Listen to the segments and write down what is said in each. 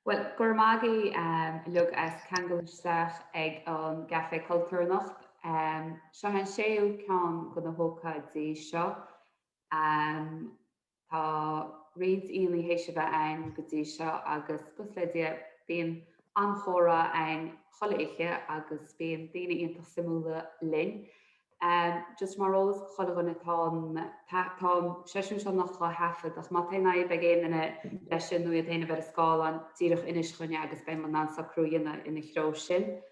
Well, gur mágaí lug as cangaisteach ag an Caifé Cultúir Nacht. Seo an séú ceann go na hócaidí seo. Tá riad íonaí hééis bheith ein go dtí seo agus bus le bíon an chóra ein choléiche agus bíon daine ionta simúla linn. Just mar rós choganna tá seisiú seo nach le hefad ach má taina be géanana leis sin nu a taine bheit a scáil an tíirech inis chunne agus be man ná sacrúine ina chró sin.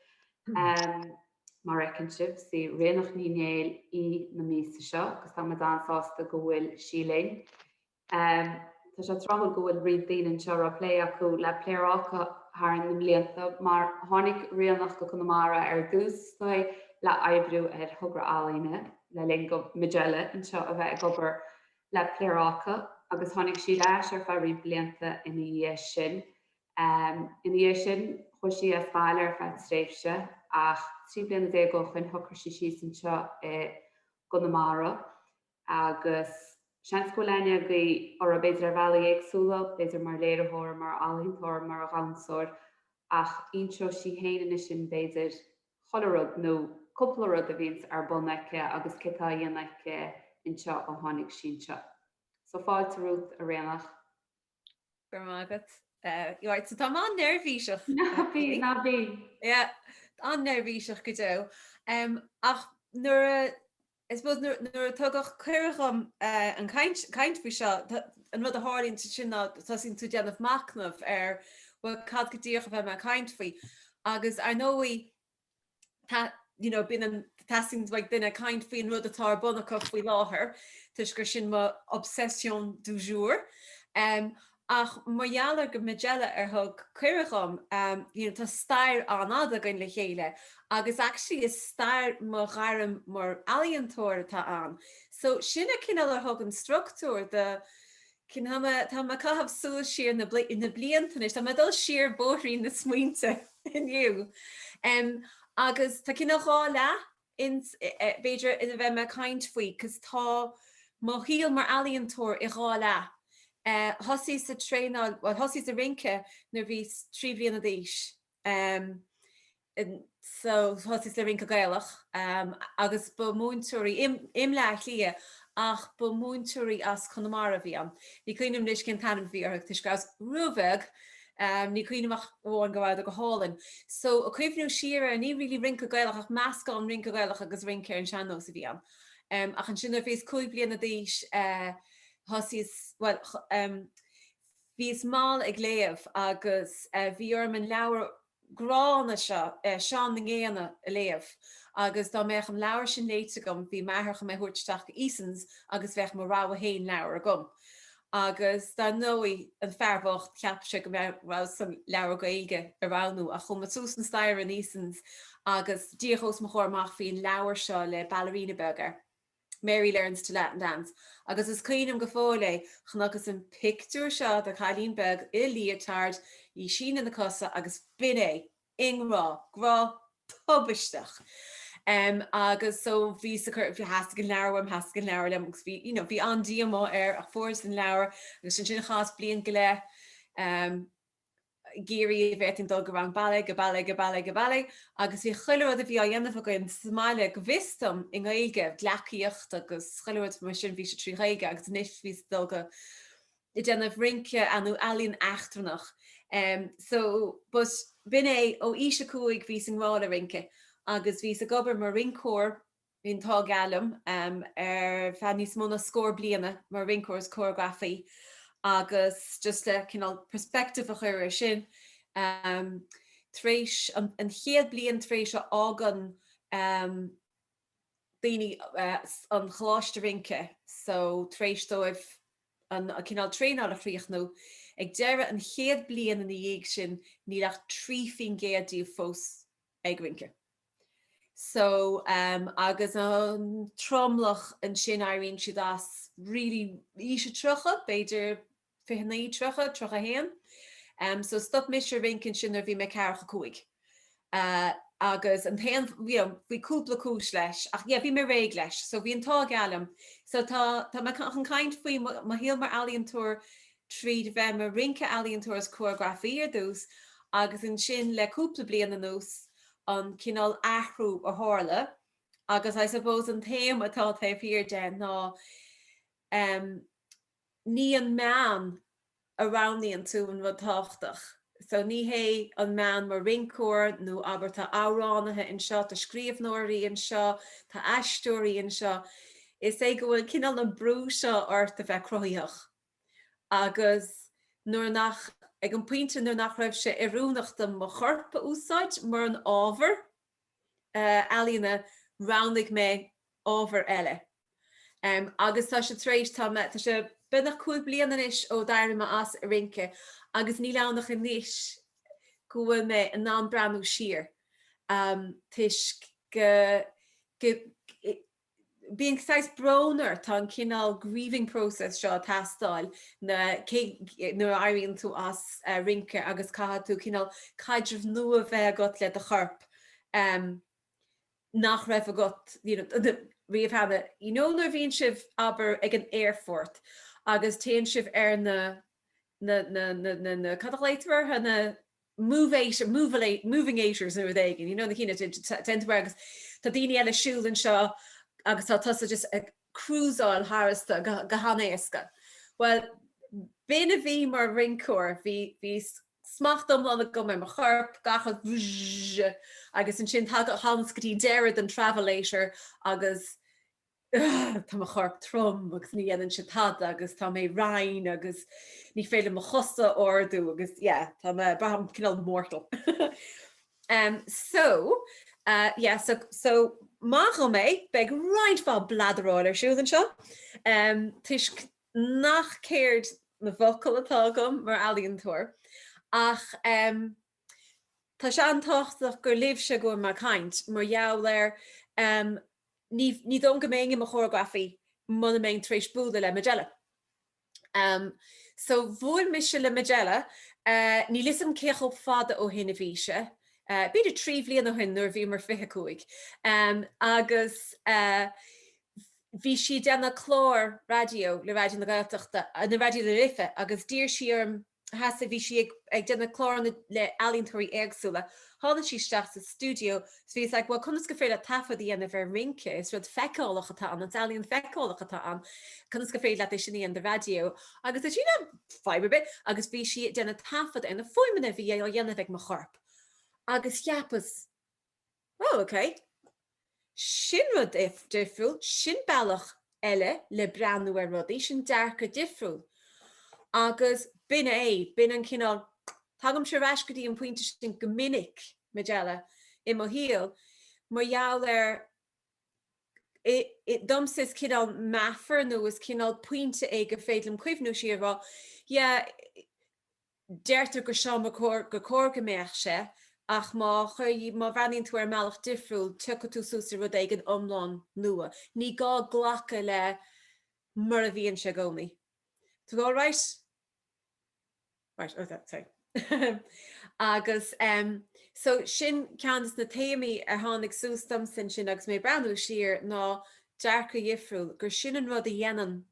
Mar recinn sib sí Ríonach Ní Néill í na mísa seo, agus tá dansásta go bhfuil síléin. Tá sé tromul go bhfuil riad daoine seo a lé acu le pléirácha th na mblianta, mar tháinig Ríonach go Conamara ar dús le eabrú ar thugra ealaíne le linn go Magellan anseo a bheith gobar le pléirácha, agus tháinig si leis ar fear riad blianta ina dhé sin. Ina dhé sin chuir si a fáil ar feadh stréifse ach trí bliana dé go chun thuchar si san seo Conamara agus sean scoileine go ar a beidir bheala agsúla, beidir mar léireóir mar ealaíontóir mar a ghansóir ach inseo si héanana sin beidir cholarad nó cúplarad a bhís ar bunaice agus citá dhéanaice inseo a tháinig sin seo. So fáilte rút a Ríonach. Gur mágad. Right, so tá an nervhíiseach. Na bí. Yeah, an nervhíiseach go do. Ach nuair I suppose nuair tugach cuirecham an caint fao seo an rud a hálíonn sin tá sin tú déanamh macnamh ar bhfuil cad go dtíocha bheith me caint faoi. Agus ar nóí bin an tasing like duine kaint faoin rud atá bunachach faoi láthair, tuis gur sin má obsession du jour. Ach marheallar go Magellan ar thug cuirecham tá stair anada goin le chéile, agus actually is stair mar gharm mar ealaíontóir tá an. So sinna cinál ar thug an structúr de tá ma cahabh súil siar ina bliantanis, tá dul siar bóthraí na smaointe inniu. Agus tá cinna gá le beidir ina bheith me caint faoi, cos tá má híal mar ealaíontóir i gá le. Hosí sa tréáil, hosí sa rince nar bhí trí bhíonna díis. So hosí le rinca Ghaeltacht, agus ba múntúirí im le lia ach ba múntúirí as Conamara bhí an. Ní cuinim leis cin tanm bhí ar tuis gás rúbeg, ní cuiineach bháin go bhfuil go hálan. So a cuimhnú siar ní rilí rinca Ghaeltacht ach meascá an rinca Ghaeltacht agus rince ar an seanó sa bhí an. Ach an sin ar bhís cúig bliana díis hosís, well, vís mal ag léamh agus bhí orm an leabhar grána seán na ggéana a léamh agus dá méach an leabhar sin léite gom bhí methcha mé thuirteach ísans agus bheith mar rá a héin leabhar gom. Agus dá nóí an fearbocht ceapse go rá san leabhar go aige aránú a chum sús an stair an ísans agus díochos mo chóirmach hí an leabhar seo le ballerina burger. Mary learns to Latin dance. Agus is cuiinem go fóla chnagus an picture seo de Cailín beg I leotard í sin na cosa agus binné ingrá grá tubisteach. Agus so bhí fi hascin leabhar has an leabhar le bhí an diamá ar a fórs an leabhar agus sin chás blion go le géirí bheith in dul go rang bailé go agus í chuilead a bhí a dhéanamh go an smáile go bhistam in Gaeilge ghlacaíocht agus chuilead mar sin bhí sé trí réige agus níos bhí dul go I déanamh rince anú ealaíon achtrannach. So bus binné ó ise cuaig bhí an rála rince agus bhí a gobar mar rincóir hín tá galam ar fan níos móna scór bliana mar rincóirs choreography. Agus just le cinál perspective a chuir sin tréis an chéad blion tréis se ágan daoine an chláiste rince, so tréis dóibh an cinál tréáil a chríoch nó ag deire an chéad blion in dhéag sin níach trí fin géadú fós ag rince. So agus an tromlach an sin airíonn siad as really ise trocha beidir fihannaí trocha héan. So stop misir rincin sin ar bhí me cearcha cuaig. Agus an taan bhí cúpla cúis leis, ach bhí me réig leis, so bhí an tá galam. So tá me an caint faoi má híal mar ealaíontóir tríd bheith mar rince ealaíontóirs choreografíar dús, agus in sin le cúpla blian an nús an cinál athrú a hála, agus I suppose an téim atá taobh den ná ní an meán aráníonn tú an bhd táchtach. So ní hé an meán mar rincóir nó aber tá áránathe in seo, tá scríomhnóirí in seo, tá aisteoirí in seo. Is é go bhfuil cinál na brú seo ort a bheith cruthaíoch. Agus nuair nach ag an pointe nuair nach raibh sé iarúnachta mo chorpa úsáid mar an ábhar ealaíonna roundnig mé ábhar eile. Agus tá sé tréis tá sé benach cúil blian is ó dairm as a rince, agus ní lánach in níis go bhfuil mé an ná breanú siar. Tis being sais broner tan cinál grieving process seo tastáil na airíonn tú as rince agus caithe tú cinál caidirh nua bheith got le a chorp nach raibh got riamh hana. Nar bhíonn sibh aber ag an airfort agus téann sibh ar na cadachléitwer na moving agers nu aigen. Na chéine tentu agus tá daoine eile siúlann seo agus tá tusa just ag cruúsáil harasta go hanaéisca. Well, bin a bhí mar rincóir hí smachtom an go mé mar chorp gachad agus an sin tag hans gotí dead an travelator agus tá a chorp trom agus ní dhéanann se tad agus tá mé rein agus ní féile mo chosta orú agus tá braham cinál mortal. So má go mé beag reinintá bladarráil ar siúdan seo. Tuis nach céird na vocal atá gom mar ealaíontóir. Ach tá se antáchtach gur libh se go mar caint mar jaall ní dom go mé a choreography muna mé trééis búda le Magella. So bhfuil mis se le Magella ní lisam cécho fada ó hinna bhíse. Beidir trí bliain ó hin nuair bhí mar 25. Agus bhí si déanna chlór radio le radio na Ghaeltachta na radio le rife agus dír si has bhí si ag déanna chlór le ealaíontóirí éagsúla. Hála si staach sa studio, so bhís like, well, chunas go féile tafa dhéana bheith rince, is rud feicálacha tá an ealaíon feicálacha tá an, chunas go féile lei sinní an de radio, agus is sin fibre bit, agus bhí si déanna tafad ina foiimena bhí ó dhéanana bheith mo chorp. Agus chiapas, oh, okay. Sin rud difriúil, sin bailach eile le breanú ar rudaí, sin dearcha difriúil. Agus bin an cinál, Tágam se ras go dtí an pointe sin go minic Magella I mo híal, mar jaall domsis cinál mafar nó is cinál pointe ag go féidlim cuimhnú siar rá, deirtar go seo go cór go méach se, ach má bhaíonn tú ar meallach difriúil tucha tú súsa rud ag an iomlán nua. Ní gá ghlacha le mar a bhíonn se gcónaí. Tú gá right? Right, sorry. Agus so sin ceantas na téimi ar tháinig sústam sin agus mé breanú siar ná dearcha dhifriúil gur sin an rud a dhéanaan,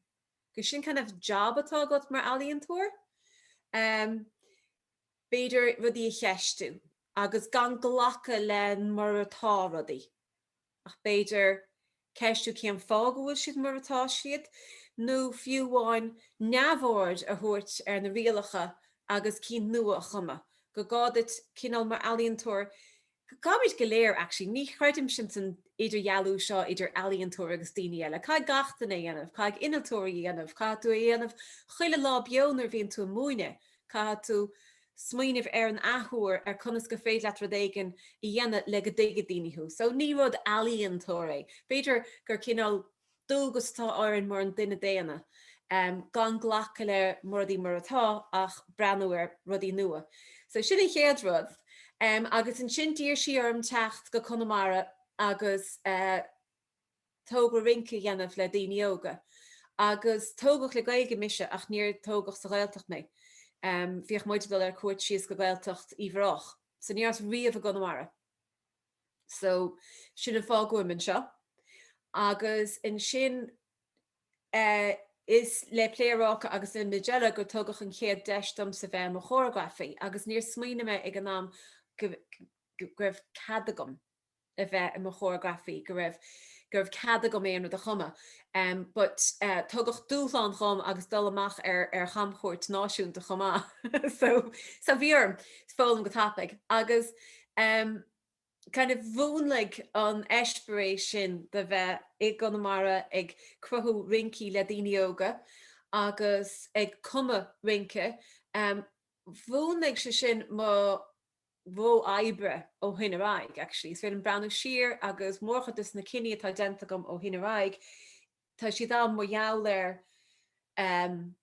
gur sin kind of job atá got mar ealaíontóir. Beidir rudí a cheistú agus gan ghlacha le mar atá rudaí. Ach beidir ceistú céim fágahfuil siad mar atá siad, nó fiúháin neamhord a thuirt ar na rialacha agus cí nua a chuma. Go gádat cinál mar ealaíontóir, go gáid go léir actually, ní chreidim sin idir jaallú seo idir ealaíontóir agus daoine eile. Cá gachtain é dhéanamh, cá inaltóirí dhéanamh, cá tú dhéanamh chuile lá beonar bhíonn tú muoine, cá tú smaoineh ar an athúir ar conas go féad leat rud éigean I dhéanamh le go dtéige daoineú. So ní rud ealaíontóir é. Beidir gur cinál dúgus tá áireann mar an duine déana. Gan ghlacha le rudaí mar atá ach breanú ar rudaí nua. So sin an chéad rud, agus an sin dír si ar an techt go Conamara agus tógra rince dhéanamh le daoine óga. Agus tógach le Gaeilge mise ach níor tógach sa Ghaeltacht mé. Bhíoch muid dul ar cuairt síos go Ghaeltacht I bhrách. So níor riamh a Conamara. So sin an fágúimeann seo. Agus in sin is le pléireach agus in meile go tugach an chéad deistom sa bheith mo choreography, agus níor smaoine me ag an nám raibh cadagam a bheith mo choreography, go raibh cadagam éon a chuma. But tugach dúláán chum agus dul amach ar chamchóirt náisiúnta chumá. So sa bhíorm fólam go tapig. Agus kind of bhúnlaigh an eispiration de bheith ag Conamara ag cruthú rincí le daoine óga agus ag cuma rince. Bhúnlaigh se sin má bhó aibre ó Hinaraig, actually. Is féidir an breanú siar agus mórchatas na cinine tá dentagam ó Hinaraig. Tá si dá mo jaall an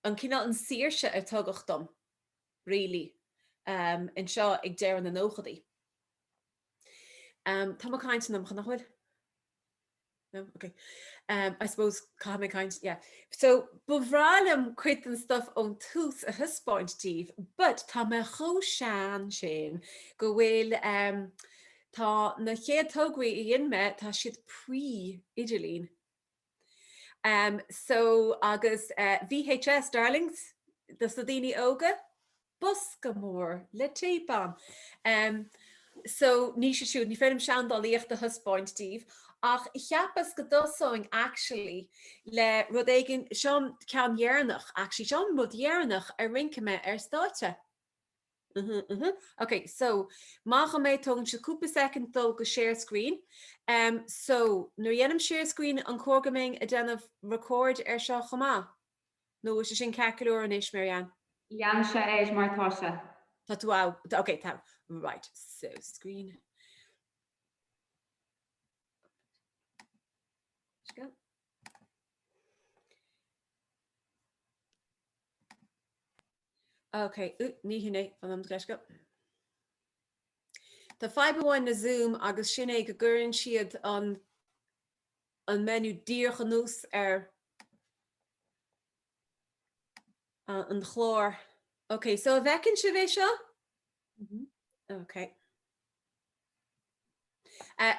cinál an síirse ar tugachtm, really, in seo ag deir na nóchadaí. Tá má cainteanam chunachhuiid? No? Okay. I suppose cá kind, yeah. So bhrálam cuit an stuff on tús a thuspáintíh, but tá me cho sean sin go bhfuil tá na chéad tógwaí I dhéanme tá siad pre-Idirlín. So agus VHS darlings, the Sadini óga, bus go mór le tépam. So ní sé siúd ní féidim sean dá líocht a thuspáintíh. Ach cheappas go dosáin actually le rud éigean sean cean dhearnach, actually sean rud dhearnach ar rincime ar státe. Okay, so mácha méid tugann se cúpa second dul go share screen. So nuair dhéanam share screen an cógaming a déanamh record ar seo chomá. nó is sin ceúir an is Marianne. Jan se éis mar tá se. Tá tú á, okay, tá. Right, so screen. Go. Okay, ní hinné an gleis go. Tá fiberháin na Zoom agus sinné go gcuireann siad an menu díocha nús ar an chlór. Okay, so a bhecinn si bheith seo? Okay.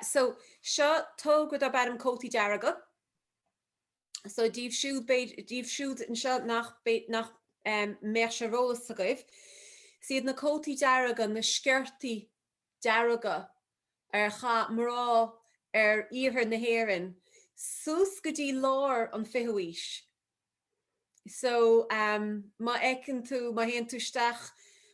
So seo tógad a bad an cótaí dearaga. So díobh siúd in seo nach meir se rólas a goibh. Siad na cótaí dearaga na sceirtaí dearaga ar cha mrá ar iarthar na hÉireann. Sús go dtí lár an fihuaís. So má ecinn tú, má héann tú isteach,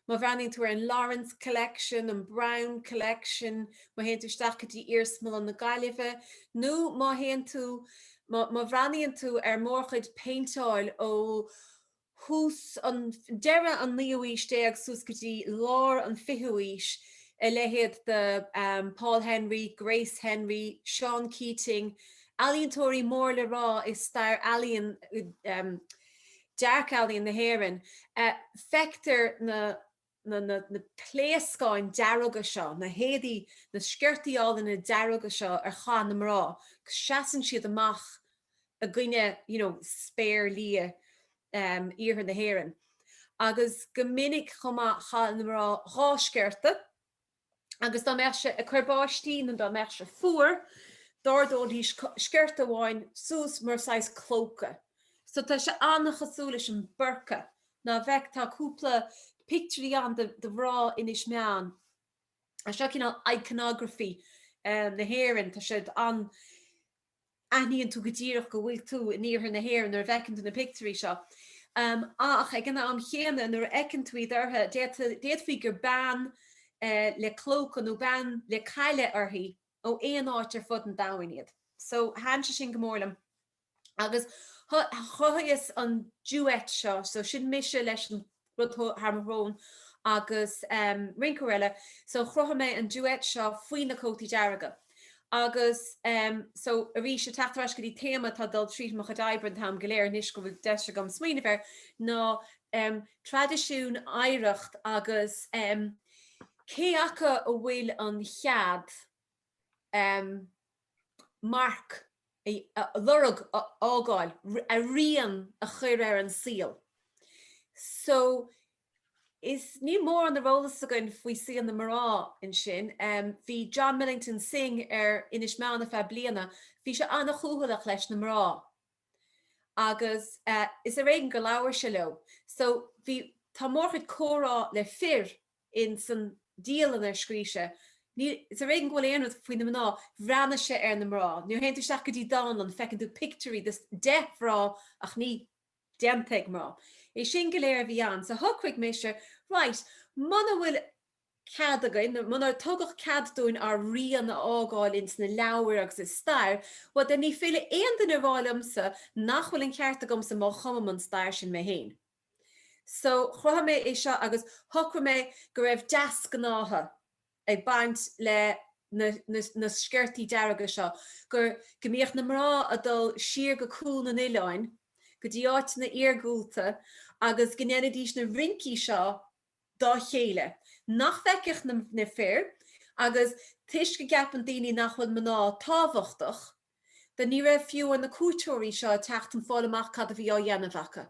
má bhreaníonn tú ar an Lawrence Collection, an Brown Collection, má héann tú isteach go dtí iarsmal an na Gaillimhe, nó má héann tú, má bhreaníonn tú ar mórchuid paintáil ó hús an deire an líomhaois déag sús go dtí lár an fihuaís a lehéad de Paul Henry, Grace Henry, Sean Keating, ealaíontóirí mór le rá is stair ealaíon Dark Alley na hÉireann, feictar na pléascáin dearaga seo, na héadaí na sceirtaíála na dearaga seo ar cha na mrá, seasan siad amach a gcuine, spéir lia iarthar na hÉireann. Agus go minic chuma cha na mrá rásceirta, agus dá meise a chuirbáistí na dá meise fuair, dardón hí sceirta bháin sús mar sais clóca. So tá se annach asú leis an burca ná bheith tá cúpla picturí an de bhrá inis meán. A seo cinál iconography na hÉireann tá siad an aíonn tú go ddíireach go bhfuil tú in iarthar na hÉireann ar bhecinn tú na picturí seo. Ach ag gna an chéanna nuair ecinn tú iad déad faoi gur ban le clóca nó ban le caile orthaí ó éon áit ar fud an dáhainiad. So háin se sin go mórlam. Agus chothas an duet seo, so sin mise leis an rud harmrón agus rincoile, so chrocha mé an duet seo faoin na cótaí dearaga. Agus so a bhí se tatarás go dtí téama tá dul tríd mo chadaibrin tam go léir níos go bh deise gom smaoine bhar ná tradiisiún éireacht agus cé acha ó bhfuil an chead marc lurug ágáil a rian a chuir ar an síl. So is ní mór an na rólas agan faoi sí an na mará in sin. Bhí John Millington sing ar inis meánna fe bliana, bhí se anna chúthach leis na mará. agus is a réigen go leabhar se leo. So bhí tá mórchuid córá le fir in san díalan ar scríise. Is a réigen ghfuil éanamh faoin na ná bhreana se ar na mrá. Níor héantar seach go dtí dálan fecinn tú picturí dus defrá ach ní demteig mrá. É sin go léir bhí an, so thucuig mé se, right, mana bhfuil cad again, mana tugach cad dúin ar rian na ágáil ins na leabhar agus is stair, wa den ní féile éon den ar bháilimsa nach bhfuil an ceart agam sa má chumam an stair sin mé héin. So chutha mé é seo agus thucra mé go raibh deas gnáha ag baint le na sceirtaí dearga seo, gur gomíoch na mrá a dul siar go cúil na nOileán, go dtí áit na iargúlta agus gnéanadís na rincí seo dá chéile. Nach feiceach na fér, agus tuis go gapan daoine nach bhfuil mná tábhachtach, de ní raibh fiú an na cultúirí seo techt an fáil amach cad a bhí á dhéanamhacha.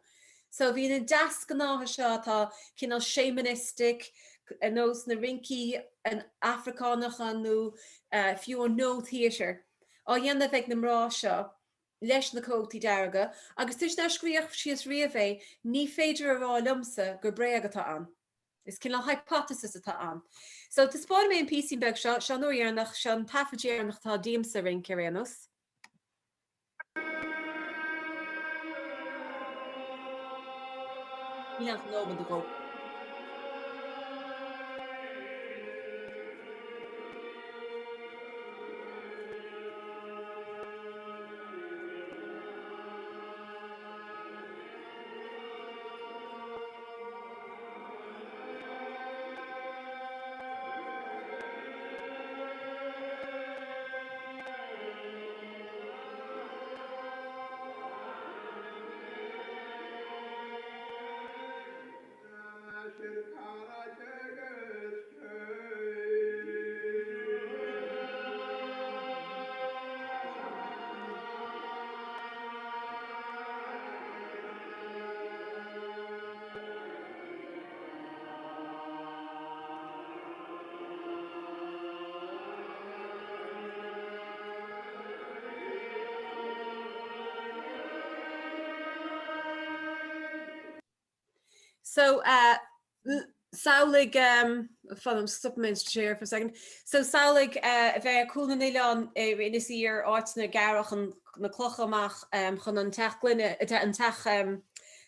So bhí na deas gnáha seo tá cinál shamanistic, an nós na rincí an Africánach an nó fiú an nó theater. Á dhéanamh ag na mrá seo, leis na cótaí dearga, agus tuis na scríoch sios riamh ní féidir a rá lumsa gur breagatá an. Is cin le hypothesis atá an. So tá spáil mé an PC beg seo sean uíarnach sean tafadéarnach tá díamsa rin ceréanos. Ní nach nóban do go. So Saulig supplements chair for a second. So Saulig ver cool na nOileán in is hier áit na garach an na clochamach chun an techglynne an tech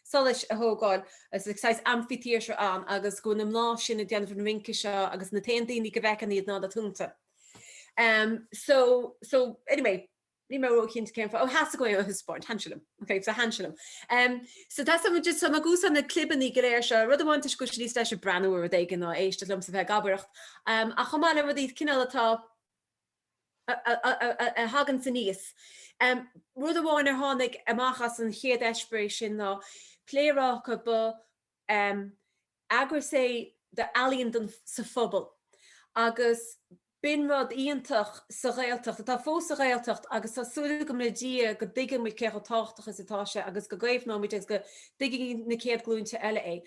solis a hógáil as seis amphitheatre an agus go na mná sin a déanamh an rince seo agus na taondaoine go bheicean iad ná a túnta. So anyway, ní mar cinn céim oh has go his sport hanselum. Okay, so hanselum. So that's some just some goose on the clibbaní go léir se rud amhaint go lí leis breúir d éigen ná éiste lum sa bheith gabareacht. A chomáile rud íad cinál atá a hagan san níos. Rud amháin ar tháinig amachchas an chéad eispéis sin ná plérácha ba eagraithe de ealaíon don sa phobal. Agus bin rud íontach sa Ghaeltacht, tá fós sa Ghaeltacht agus tá súla go le dia go diggin mu ceach táchtach is atáise agus go gaibhnáid agus go diggin na céad glúnte eile é.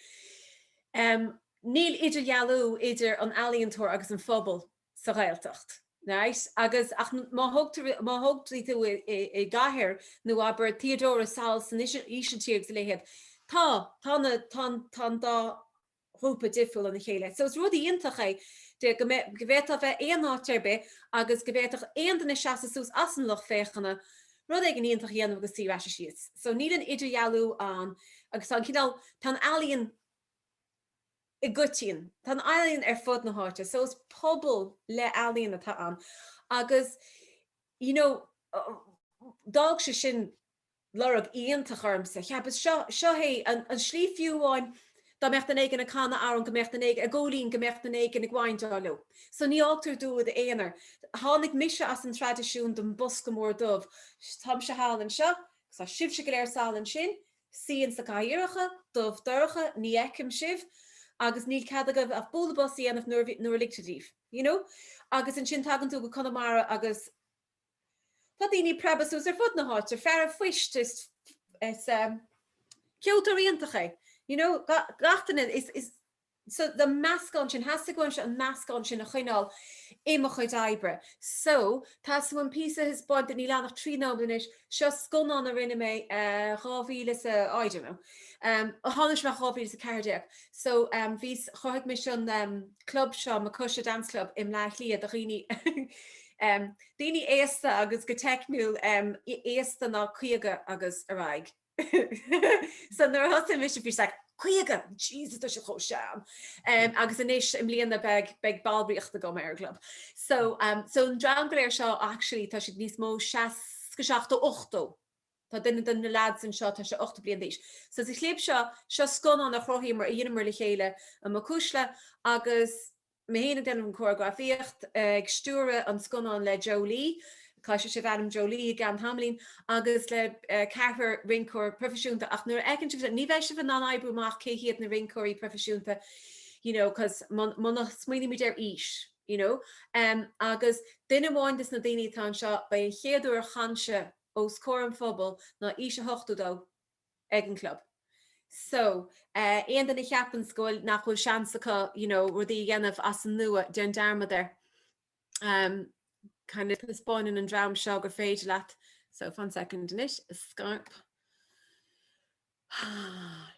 Níl idir jaú idir an ealaíontóir agus an phobal sa Ghaeltacht. Nice. Agus ach má hoogtaí tú I gahir nó aber Theodora Sal san ísintíag léhéad. Tá dá grúpa difriúil an na chéile. So is rudí iontacha de go bhhéit a bheith éon áitirbe agus go bhhéach éon na seasa sús as an loch féchanna rud ag an íontach dhéanamh agus tí reise sios. So níl an idirhealú an agus an cinál tá ealaíon I gutín, tá ealaíon ar fud na háite, so is pobal le ealaíon atá an. Agus, dag se sin lorug íontach ormsa, cheapas seo hé an slí fiúháin da mecht an éigen a canna áran go mecht an éigen a ggólín go mecht an éigen ag gháinteáú. So ní átar dúad éanaar. Tháinig mise as an tradiisiún don bus go mór dubh. Tam se hálan seo, sa sibh se go léir sálan sin, síon sa caiíirecha, dubh dúcha, ní eicim sibh, agus níl cad agah a bóla bosí anmh nuair lictadíh. Agus an sin tagan tú go Connemara agus tá daoine prebasús ar fud na háit, ar fear a fuist is ceoltóiríontacha. Gachtain is so the meascán sin has go se an meascán sin a chuinál éime chuid aibre. So tá an písa his bod in Ileánach trí nóis seo sconán a rinne mé ráhíle a áidirú. A hánis me ráhí a cardiac. So vís choid me an club seo a cosise dance club im leith lí a riine Déine éasta agus go techniú éasta ná chuige agus aráig. So nar has mis fi chuige Jesus se cho seam agus inis im líana beg balbríocht a go Air Club. So an drangléir seo actually tá si níos mó 6-8. Tá duine den na lads an seo tá se 8 blian díis. So is léb seo scon an nach chrohí mar dhéanamar le chéile a ma cisle agus mé héana den an choreografíocht ag stúre an scon le Jolie, Caifé sé bham Jolie gan Hamlin agus le Caifé rincóir profisiúnta ach nuair ag ní bheith se bh ná aibúach céhiad na rincóirí profisiúnta, cos man smuoine mí ar is, agus duine bháin is na daoine tá seo ba an chéadú chanse ó scór an phobal ná ise hochtúdó ag an club. So, éon den na cheapan scoil nach chuil seansacha, rudí dhéanamh as an nua den darma there. Kind of spawning and drown seo gur féidir leat. So, 1 second inis, a scarp.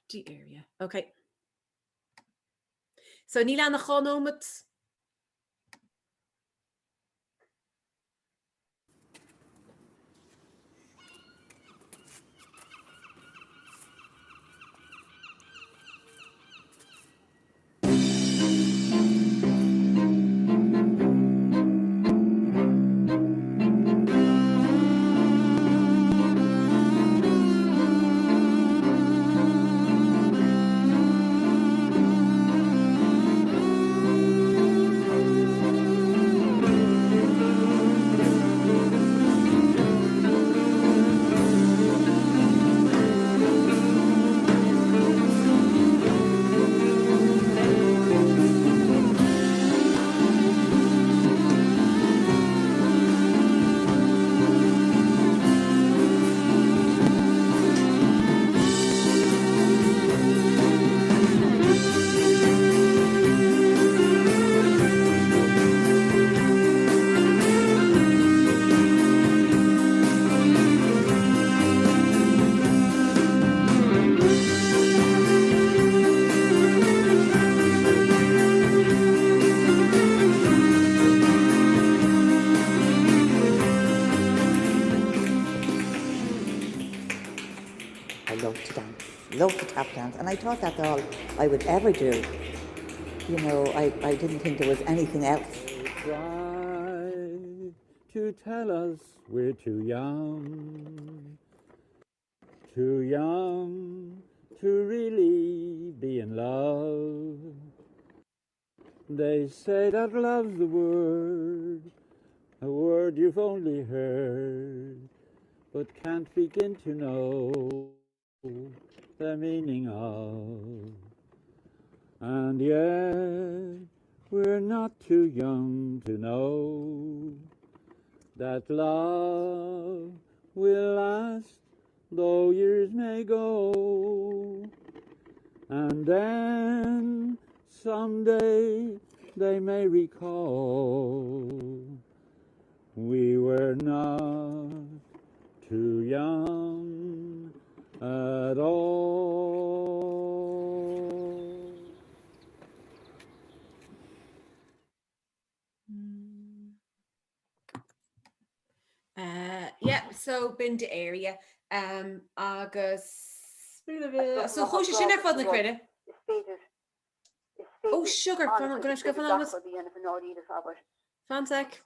The area. Okay. So, ní leanna chonómat. Love to tap dance, and I thought that's all I would ever do. I didn't think there was anything else. Try to tell us we're too young to really be in love. They say that love's the word, a word you've only heard, but can't begin to know the meaning of. And yet we're not too young to know that love will last though years may go. And then someday they may recall we were not too young at all. Yeah, so bin de area agus so chuise sin ar fud na cruide. Oh, sugar, fan go go fan agus. Fansec.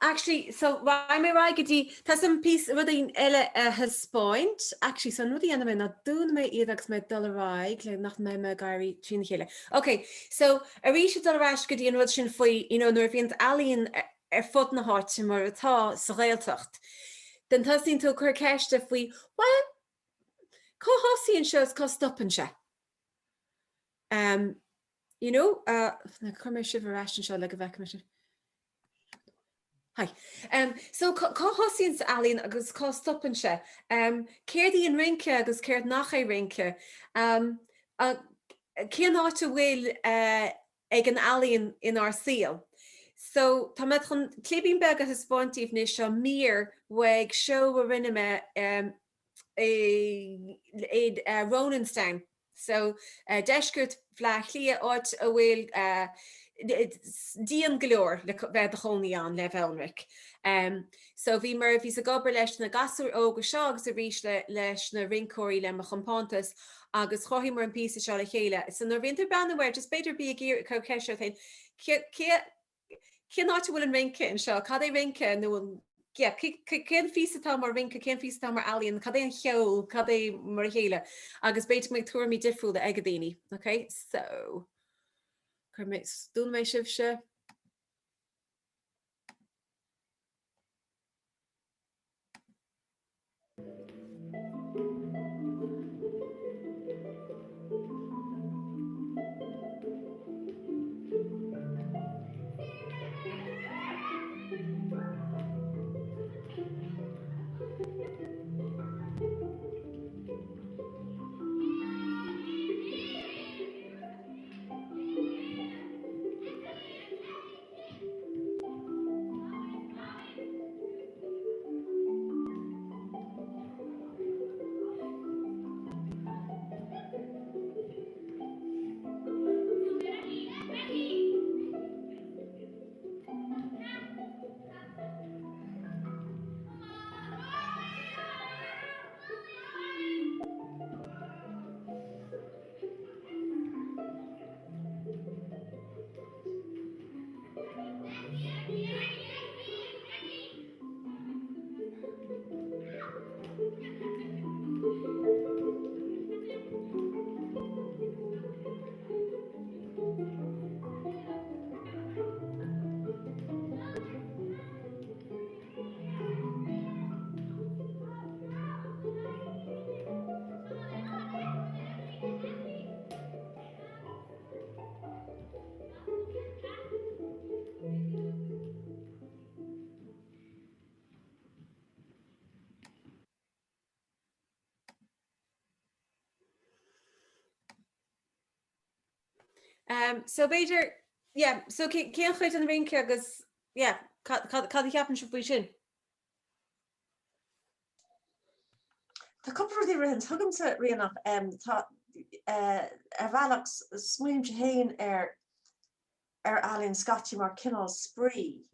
Actually, so why me right gedi tas some piece with in elle has point actually so no the end me not doen me edax me dollar like nach me me gary chin hele. Okay, so a riche dollar gedi and what sin foi nur vi alien fut na hart mar tá sa Ghaeltacht. Den tas din to kerkecht if we well co hosi and shows cost up and she. Na commercial ration show like a vacuum. Hi. So cá hosíonn sa ealaíonn agus cá stopan se. Céirdaí an rince agus céir nach é rince. Céan áte bhfuil ag an ealaíonn in our síl. So tá me chun clébín beg a hispáintíh ní seo mír bhaig seo a rinne me Ronanstown. So deisgurt bhlach lia áit a bhfuil díon Glór le bheith a choníán le bhelric. So bhí mar bhí a gobar leis na gasú óga seo agus a rís leis na rincóirí le a champántas agus chohí mar an pí seo le chéile. So nar bhíonn banhhair just beidir bí a géir có ceisio féin. Cén áte bhfuil an rince in seo, cad é rince nó cén físatá mar rince, cén físatá mar ealaíonn, cad é an cheol, cad é mar chéile. Agus beidir méid tuairmí difriúil ag a daoine. Okay, so chuir méid dún méid sibh se. So beidir, so cén chuid an rince agus, cad cheapan se buí sin? Tá cuppa ruí rihan tugamsa Ríonach tá bhealach smuoimte héin ar ealaíonn scatí mar cinál sprí,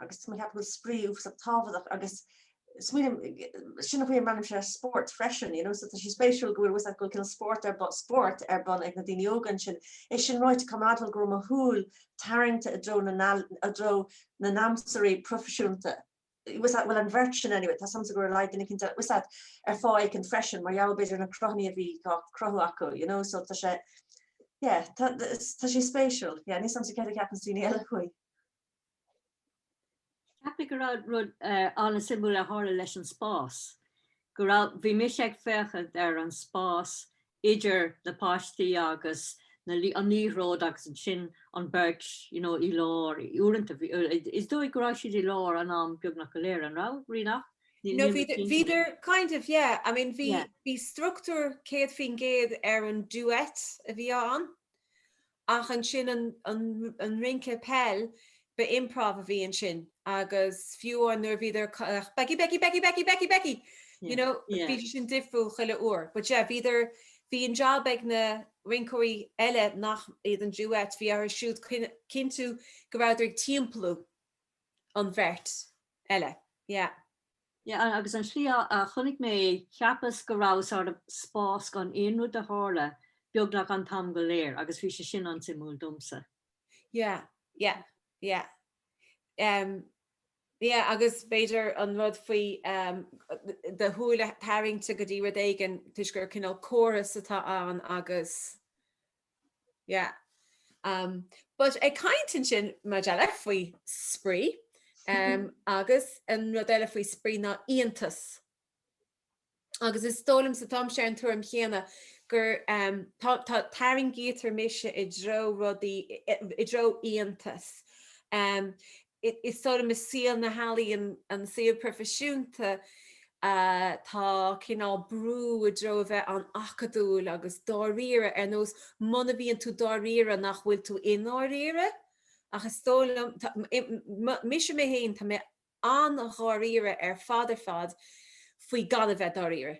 agus mu cheapú sprí ús tábhadach agus smuoim sinna bhí manim se sport freisin, so tá sí spéisiúil gohfuil was go cin sport ar ban ag na daoine ógan sin. Is sin roiit comadal go a húil tarringta a dro na námsaí profisiúnta. Was that well an version anyway, tá samsa gur leid in cinnta was that ar fáid an freisin mar jou beidir na crochní a bhí crochu acu, so tá sé tá sí spéisiúil, ní samsa cead ceapan sí eile chuoi. Happy go rud an simú a hála leis an spás. Go bhí mis ag fechad ar an spás idir na páistí agus an níród agus an sin an bert, i lár, úranta is dói gorá siad I lár an am beagnach go léir an rá, Ríonach? No, vider kind of, I mean, vi structure céad fin géad ar an duet a bhí an, ach an sin an rince pell be improv a bhí an sin, agus fiú an nur vider Becky, vi sin difriúil chuile uair, but vider hí an job ag na rincóirí eile nach iad an duet hí ar siúd cinú go bhfuil timpplú an bheirt eile, agus an slí a chunig mé cheapas go rás ar spás gan éonú de hála beagnach an tam go léir, agus bhí sé sin an simúl domsa. Agus beidir an rud faoi de thuúla taringta go dtí rud éigen tuis gur cinál choras atá an agus but ag caintin sin mar deile faoi sprí agus an rud eile faoi sprí ná íontas. Agus is tólam sa tom sé an túm chéana gur tá taring gétar mise I dro íontas. is so me síl na halí an si profisiúnta tá cinál brú a dro bheith an acadúil agus dáíire ar nós muna bhíon tú dáíire nach bhfuil tú ináíire agus tólam mis mé héin tá mé an gáíire ar fad faoi gan a bheith dáíire.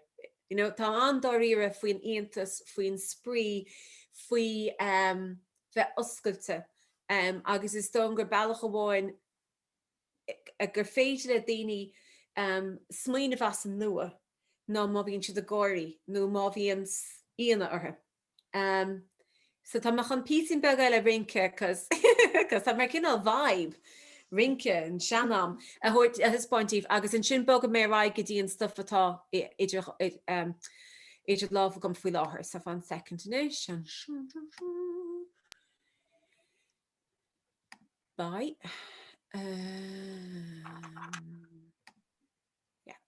Tá an dáíire faoin aontas faoin sprí faoi bheith oscailte agus is dom gur bailach amháin gur féidir le daoine smaoine bheas an nua ná má bhíonn siad a gáirí nó má bhíon íana orthe. So tá meach an písin beag eile rince cos tá mar cinál vibe rince an seanam a hispáintíh agus an sin bog mé ra go dtíon stuff atá idir láh gom faoi láthair sa fan second inis Bye. Yeah.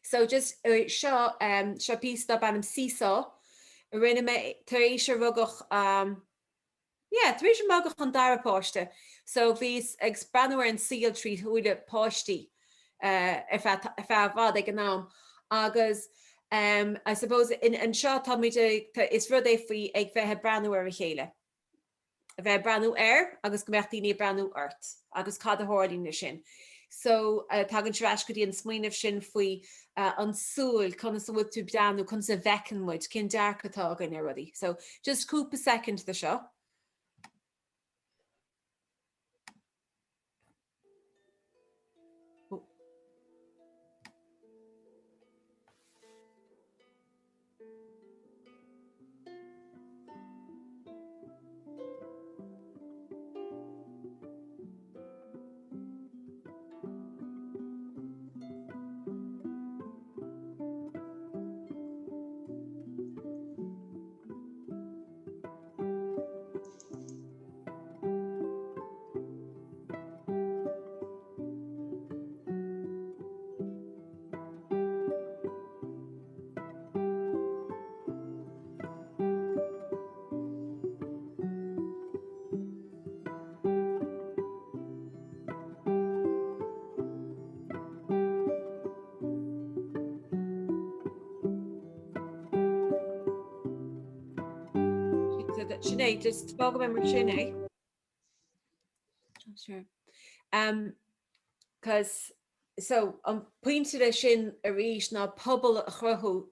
So just seo pí stop an sísá rinne me taréis se rugach taréis magach an darapáiste. So vís ag spanúir an síl trí thuide páistí fe bhd ag an nám agus I suppose in an seo táide is rud é faoi ag bheitthe breanúir a chéile. A bheith breanú air agus go meachtaí breanú ort agus cad a háirlíne sin. So tagann treis go dtí an smaoineh sin faoi an súil chuna sa bhfuil tú breanú chun sa bhecanmuid cin dearchatá gan ar rudaí. So just cúpa second the seo. Sinead, just bog member Sinead. Sure. Because so an pointed sin a ríis ná pobal a chruthú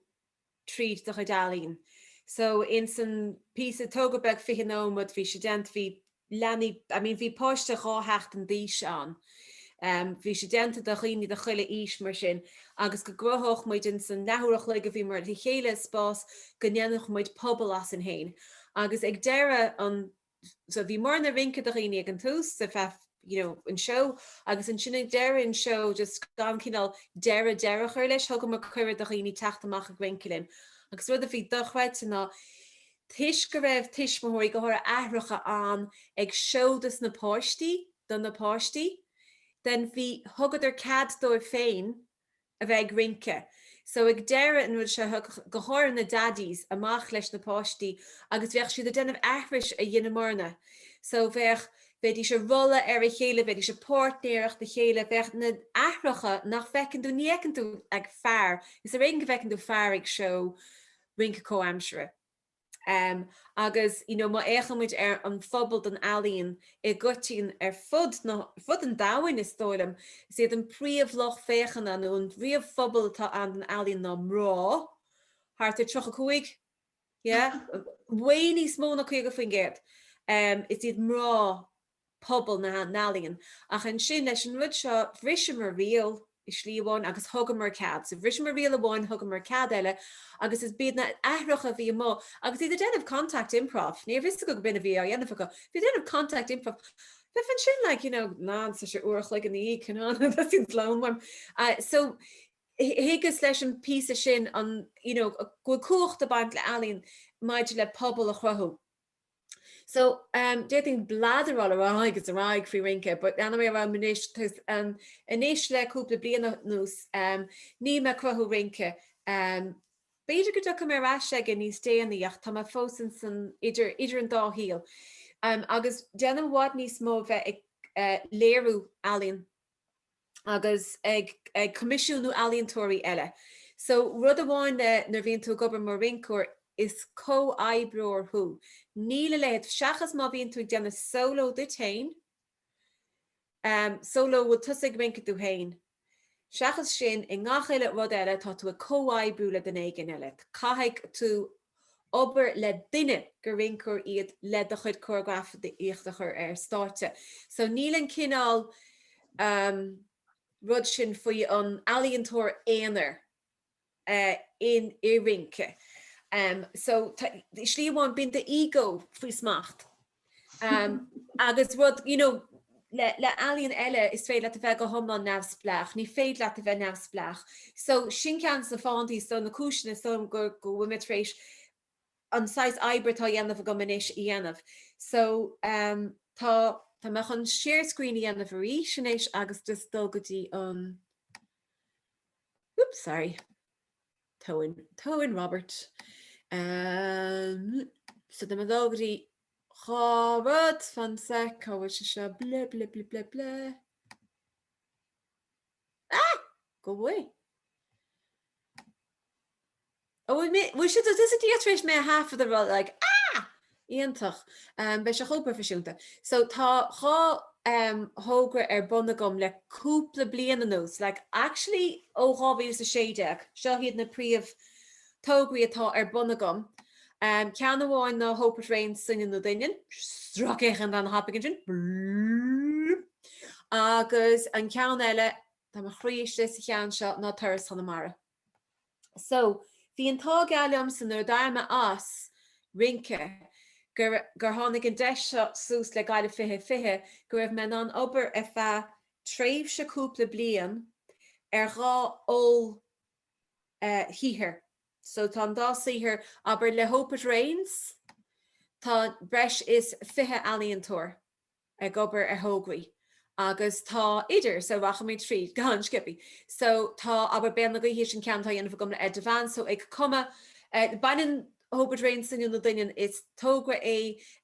tríd de chudalín. So in san piece of togabeg fi nómod hí sé dent hí lení, hí páiste ráthecht an díos an. Bhí sé denta do chuoine de chuile ís mar sin agus go grothach muid in san nethúach le go bhí mar hí chéile spás go nnéannach muid pobal as an hain. Agus ag deire an so bhí mar na rince do chuoine ag an tús sa feh an show agus an sinna deire an show just gan cinál deire chuir leis thugam mar chuir do chuoine techt amach a grincelinn. Agus rud a bhí dochhaid ná tuis go raibh tuismóirí go thir aithreacha an ag seodas na páistí don na páistí. Then bhí thugad ar cad dó féin a bheith rince. So ag deire an rud se go háir na daddies amach leis na páistí agus bheith siad a denmh aithris a dhéana marna. So bheith sé rolla ar a chéile, bheith sé pórtnéireach de chéile, bheith na aithreacha nach fecinn tú níecinn tú ag fearr. Is a réon go fecinn tú fearr ag seo rince comhaimsere. Agus má échamuid ar an phobal don ealaíon I gotín ar fud an dáhain is tóilm, is iad an príomhloch féchanna nó an bríomh phobal tá an ealaíon ná mrá, thart ar 35, Waoine smó na chuig go faoin géad. Is iad mrá pobal na ealaíon. Ach an sin leis an rud seo bhrisim mar rial is slíomháin agus thugam mar cad. So bhrisim mar rial amháin thugam mar cad eile, agus is bíad na aithreacha bhí mó. Agus iad denmh contact improv. Níor bhís go bin a bhí a dhéanamh go. Bhí denmh contact improv. Bhí fan sin ná sa sé uach le an í canán, that's in slám. So higus leis an pí sin an go cuacht a baint le ealaíon maid le pobal a chruthú. So do think bladder all around is a rag free rinke, but anyway around manish an ish le couple bliana nus ní me crohu rinke beidir go come rashe gan ní stay in the yacht tá fósin san idir an dá heel agus denna wat ní smó léirú ealaíon agus ag comisiúnú ealaíontóirí eile. So rud amháin nar bhíonn tú gobar mar rincúir is co-aibreoir thu. Níl le leid seachas má bhíonn tú déanana solo de tain, solo bhfuil tusaigh rince tú hain. Seachas sin i ngach rud eile tá tú a co-aibreú le den éigean eile. Caithfidh tú obair le duine gur rincúir iad le de chud choreograf de íochtachar státe. So níl an cinál rud sin faoi an ealaíontóir éanair in I rince. So slíomháin bin de ego faoi smacht. Agus rud, le ealaíon eile is féad le a bheith go thomlan neamhsplach, ní féad le a bheith neamhsplach. So sin ceann sa fáintí so na cúisina so gur go bhfuil éis an sais aibre tá dhéanamh go manis I dhéanamh. So tá me chun share screen I dhéanamh rí sinéis agus just dul gotí an oops, sorry. Toin Robert. So de me dul gotí Robert van sec bhfuil se ble ble ble ble ble. Go bhfuil. Oh, we should do this at the theatre me half of the role like Iantach be se go profisiúnta. So tá hógra bunagum le cúpla bliana nós, like actually óáhí is a séideach seo hiad na príomh tógraí atá bunagum. Cean bháin na hópa réin sunin nó dainen, stracéchan an hapagin sin agus an cean eile tá a chríiste sa chean seo ná turas Hanamara. So Bhí an tá gealaim san ar dairme as rince gur tháinig an deise sús le gaiile fiche go raibh me an obair a bheith tréimh se cúpla blian rá ó híthir. So tá an dá sihir aber le hópad réins tá breis is fiche ealaíontóir ag obair thógraí. Agus tá idir so bhacha mé trí gan skipi. So tá aber ben na hí sin ceantá dhéanamh gom le advance so ag cuma bainin hópad réin sin na daine is tógra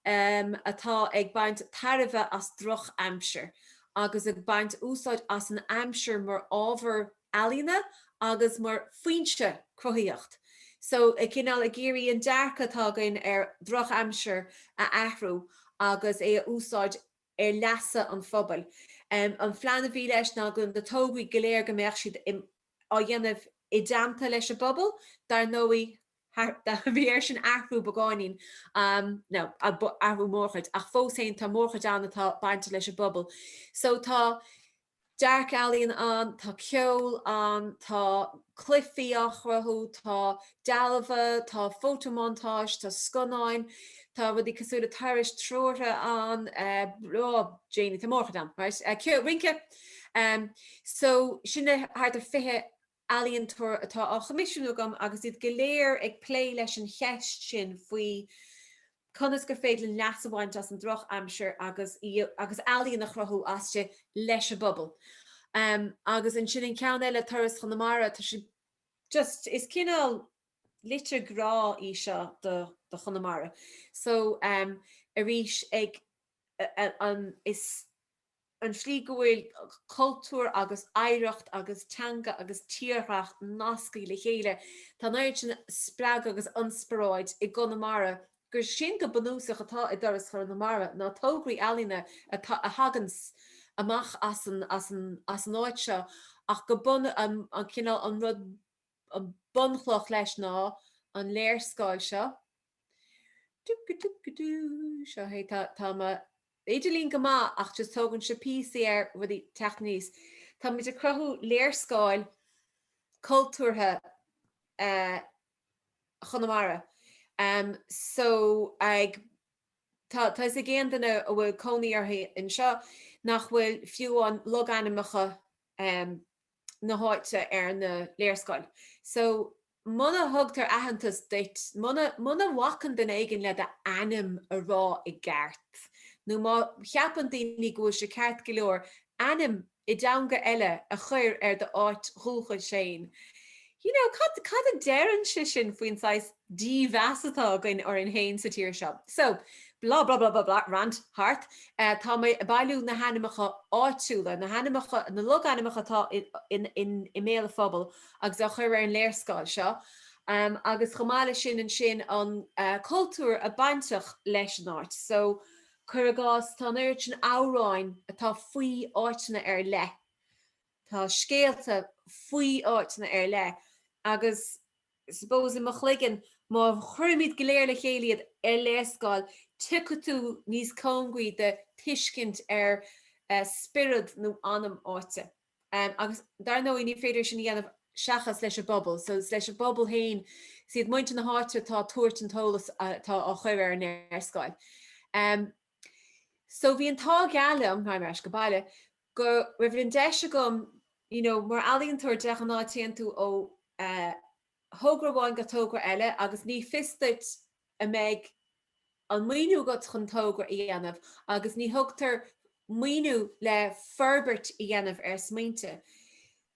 atá ag baint tarbheith as droch amsir. Agus ag baint úsáid as an amsir mar ábhar ealaíne agus mar faoinse cruthaíocht. So ag cinál a géirí an dearcha tágain droch amsir a ahrú agus úsáid leasa an phobal. An phlean a bhí leis ná gon de tógraí go léir go mbeadh siad á dhéanamh I damta leis a bobbal, dar nóí bhí sin ahrú bagáinín no ahrú mórchaid ach fósainn tá mórchaid anatá bainte leis a bobbal. So tá dearc ealaíon an, tá ceol an, tá cliffií achrathú, tá dalbha, tá photomontáis, tá sconáin, tá rudí cosúla taris trótha an Janie tá mórchaid an, right? Rince. So sinna thart a fiche ealaíontóir atá á chomisisiúnú gom agus iad go léir ag plé leis an cheist sin faoi conas gur féad le leasahhaint as an droch amsir agus ealaíon nach rathú aste leis a bobbal. Agus an sin ceann eile turas Hanamara tá si just is cinál litir grá í seo de Hanamara. So a rís ag is an slí go bhfuil cultúr agus éireacht agus teanga agus tíorthracht nascaí le chéile tá náir sin spleag agus anspráid I Conamara gur sin go banúsach atá I doras Hanamara ná tógraí ealaíne a hagans amach as an áit seo ach go bun an cinál an rud an bunchloch leis ná an léirscáil seo. Seo hé tá Idirlín go má ach just tógann se pí rudí techníos. Tá muid a crothú léirscáil cultúrtha Conamara. So tá is a géan duna a bhfuil coníartha in seo nach bhfuil fiúán loganimecha na háite na léirscáil. So Muna thugtar ahantas deit muna wacan den éigen le a anim a rá I gceart. Nu má cheapan daoine go se ceart go leor anim I danga eile a chuir de áit rúchail séin. cad a deran sin faoin sais díhheasatá goin ar an hain sa tíir seo. So, blah, blah, blah, blah, blah, rant, hart. Tá mé a bailú na hanimimecha áitiúla, na log hanimimecha tá in email a phobal, agus a chuir an léirscáil seo. Agus chomáile sin an cultúr a baintach leis an áit. So, chuir agás tá nuirt an áráin atá faoi áitina ar le. Tá scéalta faoi áitina ar le. Agus, suppose in machligan, má chuirmid goléir le chéiliad ar léirscáil, tucha tú níos cóngaí de tuiscint ar spirid nó anam áite. Agus dar nó ní féidir sin dhéanamh seachas leis a bobbal, so leis a bobbal hain siad muinte na háte tá tuairt an tólas tá á chuir ar an léirscáil. So bhí an tá gealam, ha mar go baile, go rih an deise gom, mar ealaíontóir deach an áitian tú ó thógrabháin go tógra eile, agus ní fistit a méid an muoinú go chun tógra i dhéanamh, agus ní thugtar muoinú le ferbert i dhéanamh ar smaointe.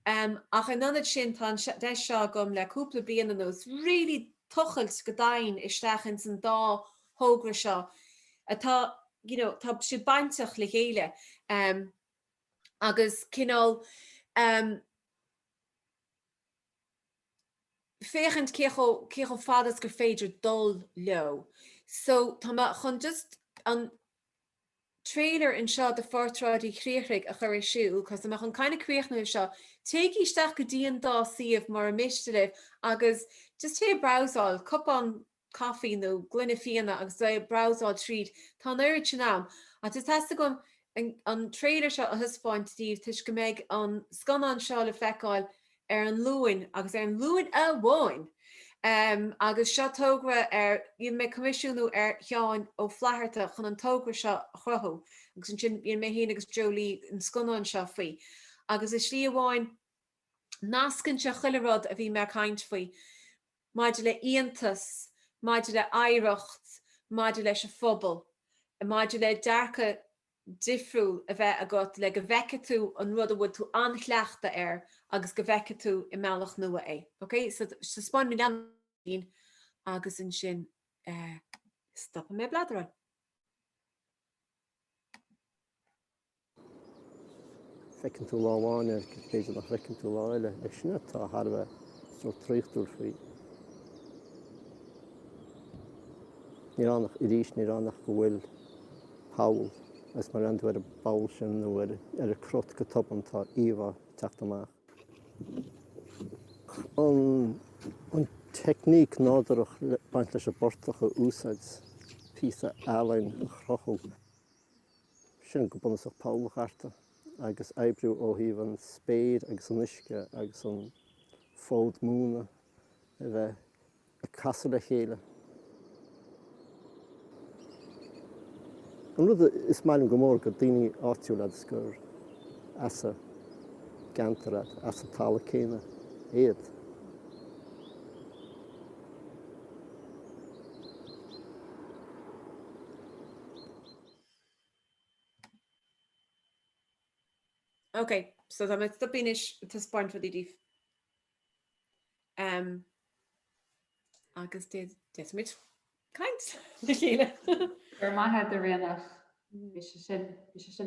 Ach an anad sin tá de seo gom le cúpla bliana nos rilí tuchailt go dain isteach in san dá thógra seo. Tá si baintach le chéile. Agus cinál féchant cécho fadas gur féidir dul leo. So tá chun just an trailer in seo de fortráidí chríochraigh a chur siú, cos amach an kind of críochna seo, take isteach go dtíon dá siomh mar a mistelibh, agus just té browsáil, cup an coffee nó glunne fianna agus do browsáil tríd, tá nuir sin am. A tu testa gom an trailer seo a thuspáint Steve, tuis go méid an scanán seo le feicáil ar an luin, agus ar an luin a bháin. Agus seo tógra ar bhíon mé comisiúnú ar teáin ó flaharta chun an tógra seo chruthú, agus sin bhíon mé híana agus Jolie an scanán seo faoi. Agus is slí amháin nascin se chuilerád a bhí me caint faoi, maidir le íontas, maidir le éireacht, maidir leis a phobal, a maidir le dearcha difriúil a bheith agat le go bheice tú an rud a bhfuil tú anchleachta ar agus go bheice tú i meallach nua é. Okay? So spáin mí lean agus in sin stoppa mé bladra. Fecinn tú láháin ar féidir nach fecinn tú láile le sinna tá tharbheith so tríochtúir faoi. Ní ránach i ríis ní ránach go bhfuil Paul as mar an a bail sin nó ar a crot go topan tá íomha teachta amach. An techníc nádarach baint leis a bortach a úsáid písa ealainn a chrochú. Sin go bunasach Paul charta, agus ebriú ó híomh an spéir agus an uisce agus an fód múna a bheith a casa le chéile. An rud is mailm go mór go daoine áitiúil gur asa gantarad, asa tála céine iad. Okay, so tá mit stopínis tá spáint fo díh. Agus dé mit kaint le chéile. Gur maithe de Ríonach bhí sin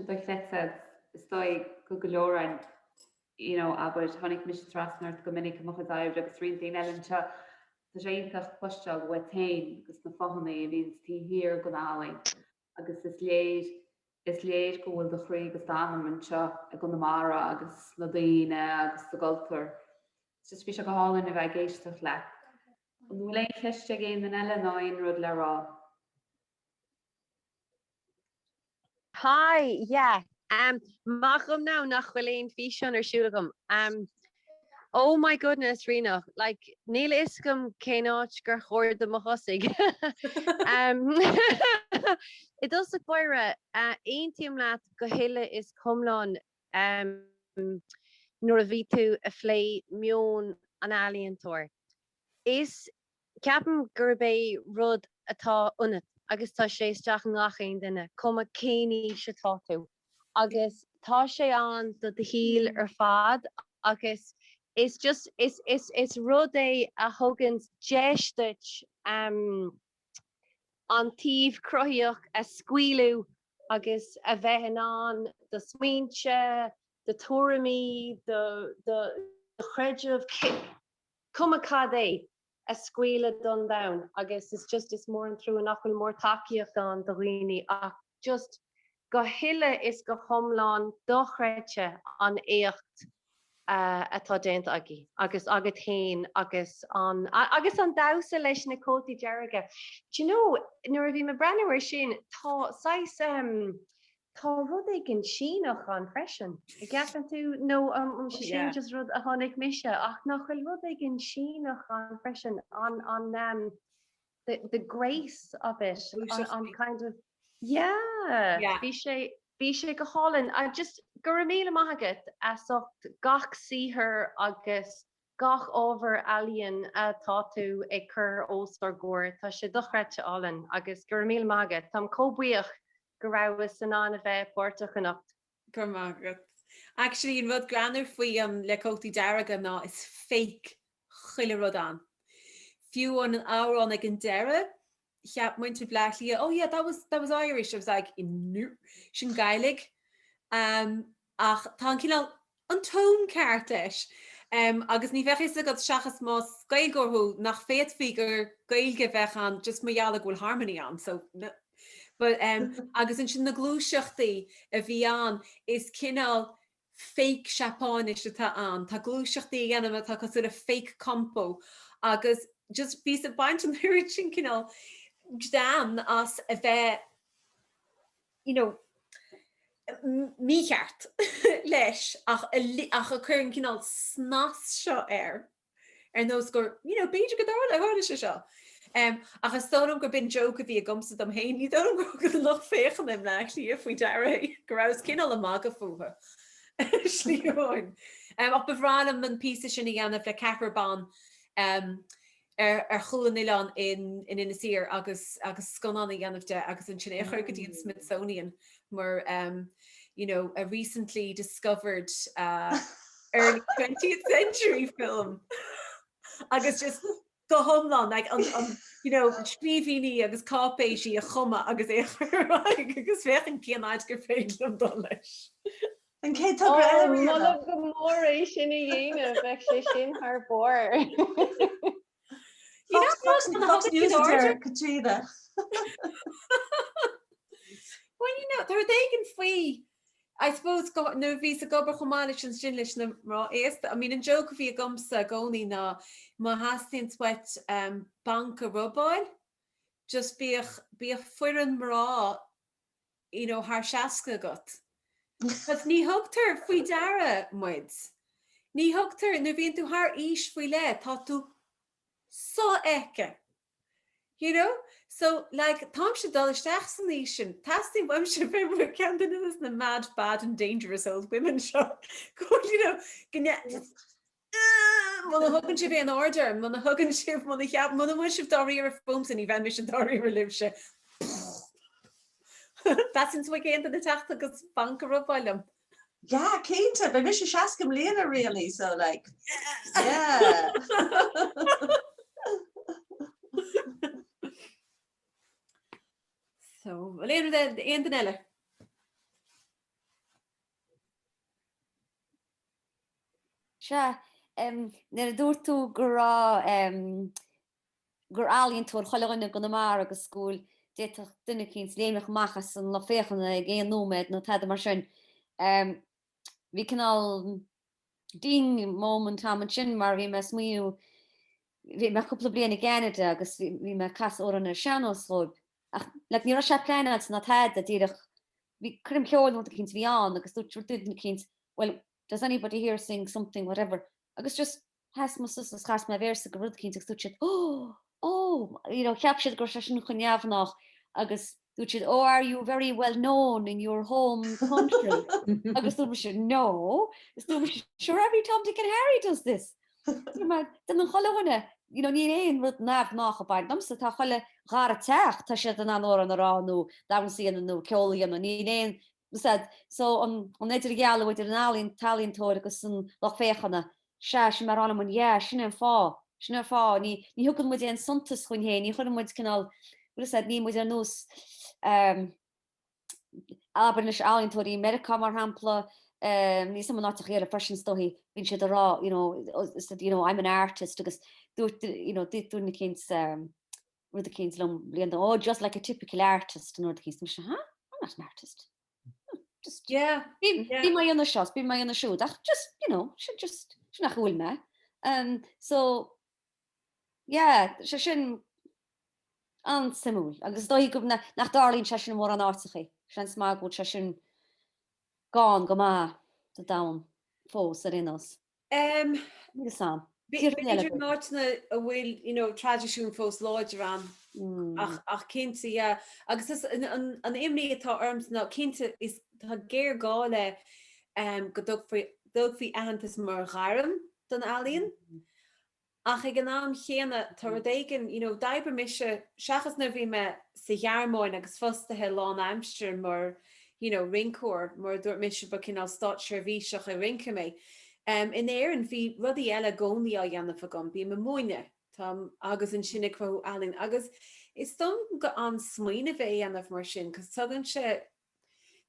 do chléad is dóigh go Glór aber tháinig mis trasnart go minic amach daibh agus rion eile seo tá sé ionintach poisteach wetain agus na fochanna a bhíon tí hir go nálainn agus is léir go bhfuil do chrí agus dáam an seo a go na mara agus na daoine agus do Ghaeltacht. Just bhí se go hálainn a bheith géisteach le. An bhfuil éon chiste géin an eile ná aon rud le rá. Hi, yeah. Machum now nach Willeen Fishon or Shulagum. Oh my goodness, Ríonach, like Neil Iscum Kenach Gerhord the Mahosig. It does look Boira, ein team lat Gohilla is Cumlon Noravitu a flay Mion an ealaíontóir. Is Captain Gurbe Rud atá unit. Agus tá sé isteach an gachéin duine cuma céine se táú. Agus tá sé an do de híl ar fad agus it's rud é a thugann deisteit an tíomh croíoch a scuilú agus a bheithan an de smaointe, de tuairimí, de chreideamh comeadaí a scuile don down agus is mór an trú an nachfuil mór takeíocht an do riine ach just go hiile is go chomláin do chreite an éocht atá déint agé agus agad tain agus an dása leis na cótaí dearige. Do you know, nuair a bhí me breanúir sin tá rud ag an síneach an freisin. I gceapan tú nó sin just rud a tháinig mise ach nach chuil rud ag an síneach an freisin an the grace of it on kind of bhí sé go hálan a just gur míle maigad as gach sihir agus gach ábhar ealaíon atá tú ag chur óstar góir tá sé dochreite álan agus gur míle maigad Tá cóbuíoch go raibh san an a bheith portach an nacht. Gur maigad. Actually, in rud granar faoi le cótaí dearige ná is fake chuile rud an. Fiú an áhrán ag an deire, cheap muinte blachlia, oh yeah, that was Irish. I was like, no, sin Gaeilge. Ach tá cinál an tón ceartais. Agus ní bheith is a go seachas más gailgorthú nach féad figur gailge bhechan just mar bhfuil harmony an. So no. But agus in sin na glúiseachtaí a bhí an is cinál fake Seapáinis atá an. Tá glúiseachtaí dhéanam atá cos a fake compo. Agus just bhí a baint an thuir sin cinál gdan as a bheith, you know, mícheart leis ach a chuirn cinál snas seo nós gur, you know, beidir go dála hála se seo. Agus tónam gur bin joke a bhí a gomsa am hain, ní tónam gur nach féchan im leachlí a faoi deire go raibh cinál a maga fuha. Slíáin. Ach bhrálam an písa sin i dhéanamh le ceapairban chulan nOileán in Innisír agus sconanna dhéanamhde agus an sin échar go dtíon Smithsonian mar you know, a recently discovered early 20th century film. Agus just go homlan, like you know, scríbhíní agus cápéisí a chuma agus échar agus fechan cíanáid gur féidlim dá leis. An cé go mór é sin i dhéanamh bheith sé sin th bór. Katrina. Well, you know, they're thinking free. I suppose no visa gober chomáis an sin leis na rá éasta. I mean, an joke bhí gomsa gcónaí ná má hastín sweat bank a rubáil. Just bí a fuiran mrá, you know, haar seasca got. But ní thugtar faoi dara muid. Ní thugtar na bhíonn tú haar ís faoi le, tá tú so eke. You know? So, like, Tom should dul sin. Tasting women should remember Camden is the mad, bad, and dangerous old women show. You know, Mona hugan si bhí an order, Mona hugan si, Mona cheap, Mona mu si dorí ar fums and even mission dorí ar liv si. That's since we came to the tachta agus banker up by them. Yeah, Keita, but Misha Shaskum Lena really, so like, yeah. So, Lena the end and Ella. Sure. Nar dúirt tú gur ealaíontóir choilena go na mar agus scúil déach duine cíns léimech machchas an le féchanna ag éon nóméid nó taidir mar sin. Bhí cinál ding moment am an sin mar bhí me smaoú bhí me cúpla bliana Canada agus bhí me cas ó an seanósróib. Ach le ní ra se pleanad na taid a ddíireach bhí crim ceol nó cíns bhí an agus dúirtúna cíns, well, does anybody here sing something, whatever? Agus just has my sisters cast my verse go rud cíns agus dúirtid, oh, you know, ceap siad gur sin chuneamhnach agus dúirtid, oh, are you very well known in your home country? Agus dúirtid, no. Agus dúirtid, sure, every Tom, Dick and Harry does this. Den an choilehine, you know, ní éon rud nábh nach a baint. Namsa tá choile ghar a teach tá siad an óra na ránú, dahan síana nó ceolaíon ní éon. Said, so on idir geala with an ealaíontóir agus an lech féchanna sin mar an man sinna fá ní thugann mu an suntas chuin hé, ní chun mu cinál ní mu an nús aber leis ealaíontóirí America mar hapla ní sam ná chéar a fresin stohí vín si rá I'm an artist agus dúna cin ru a cins lom blian just like a typical artist an cins I'm not an artist. Just bí mai an shot, bí mai an show. Just nach húil me. So se sin an simú agus dóí go nach darlín se sin mór an áitiché. Se smá go se sin gáin go má de da fós a rinos. sam. Beidir nána a bhfuil tradiisiún fós láidir an ach cinnta agus an imní atá orms ná cinnta is tá géir gáile go dugfaí ahantas mar gharm don ealaíon. Ach ag an am chéana tar daigen d'oibre mise seachas na bhí me sa ghearmáin agus fostathe lán aimstir mar rincóir mar dúirt mise ba cinál stát seirbhíseach a rince mé. In éan bhí rudí eile gcónaí á dhéanamh agam bí me muoine agus an sinna cru ealaín agus is dom go an smaoine bheith dhéanamh mar sin cos tugann se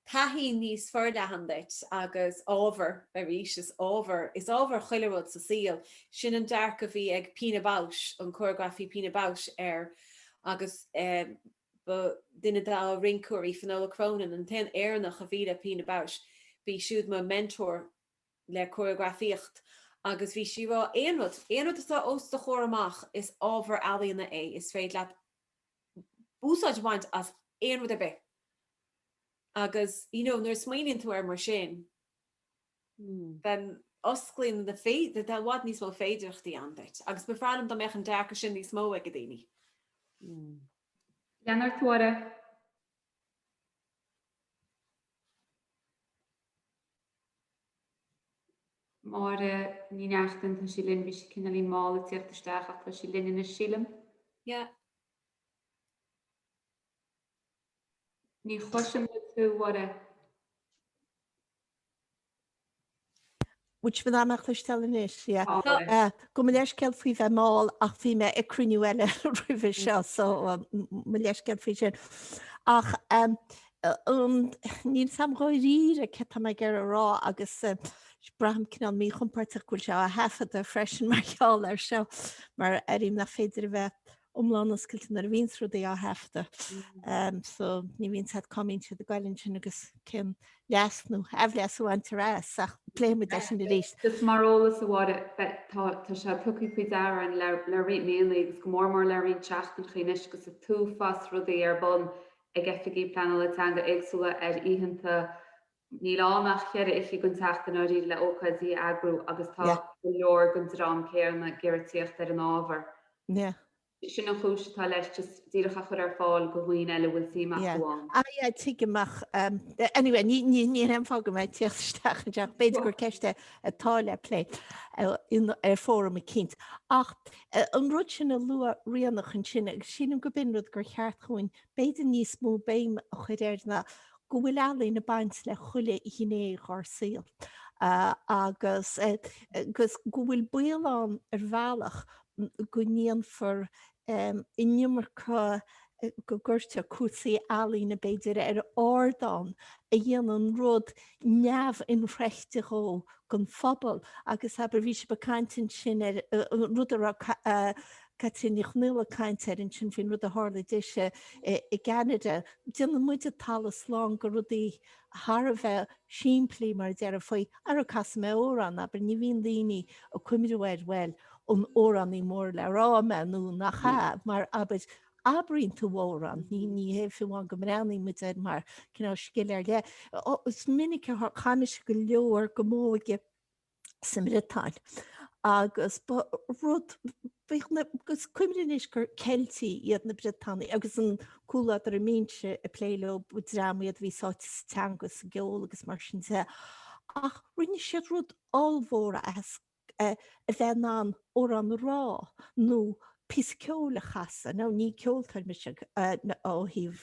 taithí níos fearda handait agus ábhar a rís is ábhar chuileród sa síl sin an dearca bhí ag Pína Bausch an choreografí Pína Bausch agus duine dá rincúirí Finola Cronin an ten éarnach a bhí a Pína Bausch bhí siúd má mentor le choreografíocht agus bhí si rá éonrad atá ósta chóir amach is ábhar ealaíonna is féad leat úsáid bhaint as éonrad a bit. Agus nuair smaoinonn tú mar sin ben osclainn na féid de bhd níos mó féidirchtaí andait agus befrálam do meach an deacha sin níos mó ag a daoine. Leanar tuaire. Mar ní neachtain tá sí linn bhí cinna líon mála tíochttasteach ach tá sí linn ina sílam. Ní choisiim tú wara. Which van amach leis go me leis geld fao bheith máil ach bhí me ag cruinniú eile rih seo so me leis geld fao sin. Ach níl sam roií a ce me gur rá agus braham cinál mí chumpáirteach goil seo a hefad a freisin mar cheáil ar seo mar arim na féidir bheith omlánasciltain ar vínsrú é á hefta. So ní vín het comintú de gaiilinn sin agus cin leasnú efleasú antarrás ach pléimú de sin rééis. Gus marolalas a bhide tá se tuí fao dar an le ri méla agus go mór le rin teachtain chuoinis gus a tú fas rudaí ar bon ag efigí planetanga agsúla ar íhananta ní lánach chear if gon teachtain áí le ócaidí agrú agus tá leor gon rám céar na ggéirtíocht ar an ábhar. Sin an chúistá leis just díirecha chud ar fáil go bhhaoin eile bhfuil tíachháin. tuigeach anyway ní an fága mé tíochtteach deach beidir gur ceiste atá le lé ar fórum a cinint. Ach an rud sin a lua rianach an sin agus sinam go bin rud gur cheart chuin beidir níos mó béim a chuir na go bhfuil ealaí na baint le chuile hinné ghar síl. Agus go bhfuil buán ar bhealach go níon for inimmarcha go gurte cuasaí ealaí na beidir ar ádáin a dhéanaan rud neamh in reachtaó gon phobal agus aber bhí se becaintin sin ar rud Caitínich nula caiintear in sin fin rud a hála diise i Canada. Dina muid a talas lán go rudaí Har bheith siimplí mar dear faoi ar a cas mé órán, aber ní bhíon daoine a cuimiúir well an órán í mór le rá menú nach cha, mar abid abrín tú órán, ní heh fiúháin go mraní mu mar cinná sciir le. Is minic chaimiise go leor go móige sa Britáin. Agus rud gus cuimrinis gur Celtí iad na Britannia agus an coolla ar a mése a pléile budramiad hí sáit teangus geol agus mar sin te. Ach rinne sé rud allmhóra as a bheith ná ó an rá nó pís ceola chasa, ná ní ceoltar me ó híh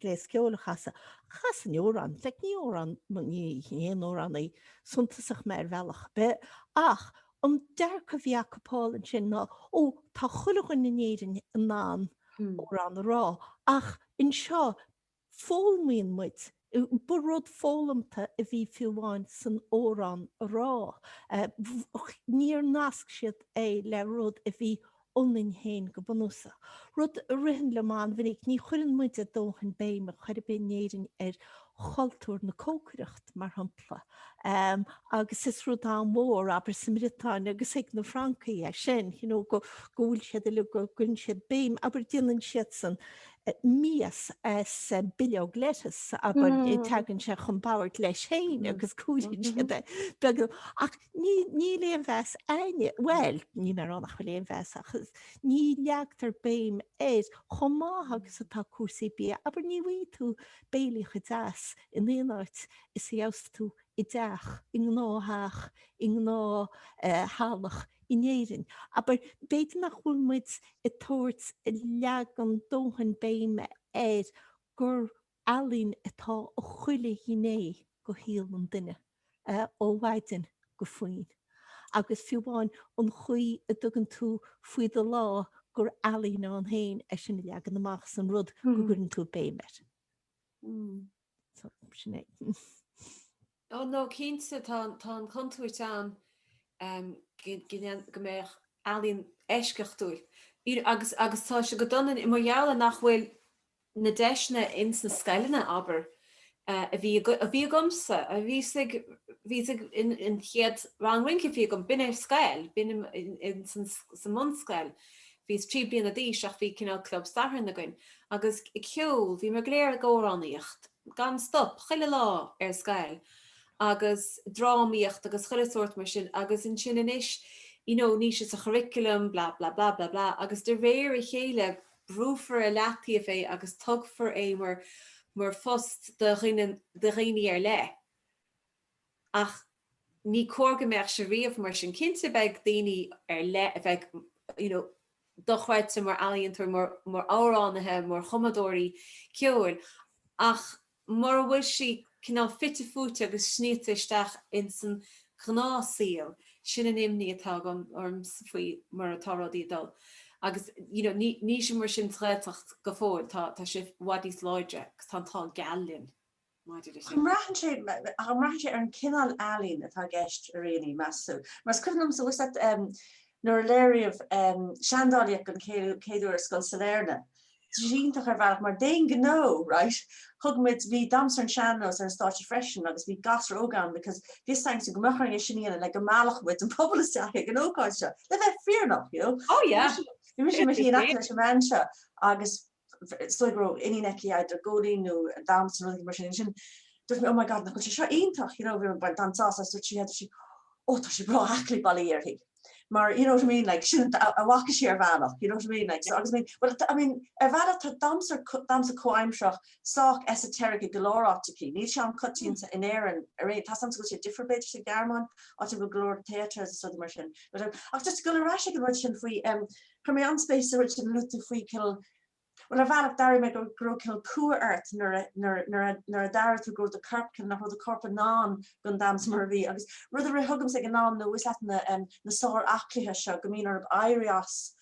léis ceola chasa. Chasan órán, le ní órán ní órán é suntasach mer bhealach be. Ach deir go bhí capálan sin ná ó tá chulagan na néirin ná ó ran rá ach in seo fólmíon muid burrod fólamta a bhí fiúháin san órán rá. Níor nasc siad é le rud a bhí onin héin go bunúsa. Rud rihan le máin bhí ní chuann muid a dóchan béime chuir bé néirin choultúir na cócaireacht mar hampla. Agus is rud an mór aber sa Britáin agus ag na Francaí sin, go gúil siad le go gunn siad béim, aber déanann siad san mías as bileog letas aber tegann se chun bairt leis chéin agus cúdinn siad begad ach ní léon bheits aine well ní mar annach chu léon bheits achas ní leagtar béim chomá agus atá cuasaí bí aber ní bhí tú béilí chu deas in éonáit is éos tú I deach in gnáthach in gná hálach inéirin. Aber beidir nach chuilmuid I tóirt leagan dóhan béime gur alín atá a chuile hinné go híal an duine ó bhaidin go faoin. Agus fiúháin an chuí a dugan tú faoi de lá gur alín an héin sin leagan amach san rud go gurn tú béimer. Sinné. Oh no, cínta tá conúirt an go méich alíonn eisceachtúil. Agus tá se go donan I margheall nach bhfuil na deisna ins na scailena aber a bhí gomsa a bhí in chiad ran rinci fi gom bin scail bin in san mun scail hís trí bliana díos ach bhí cinál club starhan na goin agus I ceol bhí mar léir a ggóráníocht gan stop chuile lá scail. Agus dráíocht agus chuile sort mar sin agus in sin inis ní is a curriculum bla bla bla bla bla agus de réir I chéile brúfar a letíí agus tugfar mar fust de réine le. Ach ní cógameach se riamh mar sin cinnte beag daoine le bheith dochhaidte mar ealaíontóir mar áránathe mar chomadóirí ceúil ach mar bhfuil si cinál fitte fute agus sníotaisteach in san gnásaíal sin an imní atá orms faoi mar atárádaí dul. Agus ní sin mar sin trétacht go fóil tá si wadís láide tá galinn. Rahan sé an cinál alín atá gceist a réí measú. Mar scrúnm sa bhuiat nuair léiríomh seandáíoach an céadú scoil saléirne. Síntaach ar bhealach mar déon gó, right? Thugmid bhí damsar an seannos ar an státe freisin agus bhí gasar ógan because bhís sein sa gomachar sinníana le go máach muid an pobl isteach ag an óáiste. Le bheith fearnach, Oh yeah. Bhí sin mar híon leis an se agus stoigró iníici idir ggódaíú damsar mar sin. Dúirt mé, oh my God, na chuil sé seo ionintach, bhí an dansás a si tá sé bra aclaí bailíarthaí. Mar you know what I mean, like shouldn't a walk sheer vanach, you know what I mean, like so I mean vada damser coimshrach sock esoteric Glór optiki ní sean cutting in air and array tasam go different bit to garmon or to Glór theatre as a immersion but I've just go rash version free from my space rich and loot free kill well a dar me grow kill poor earth nor a dar to go the carp can the corp non gun dams mervi agus rather hugum sig an no was at the sore acliha sho gamin or Irias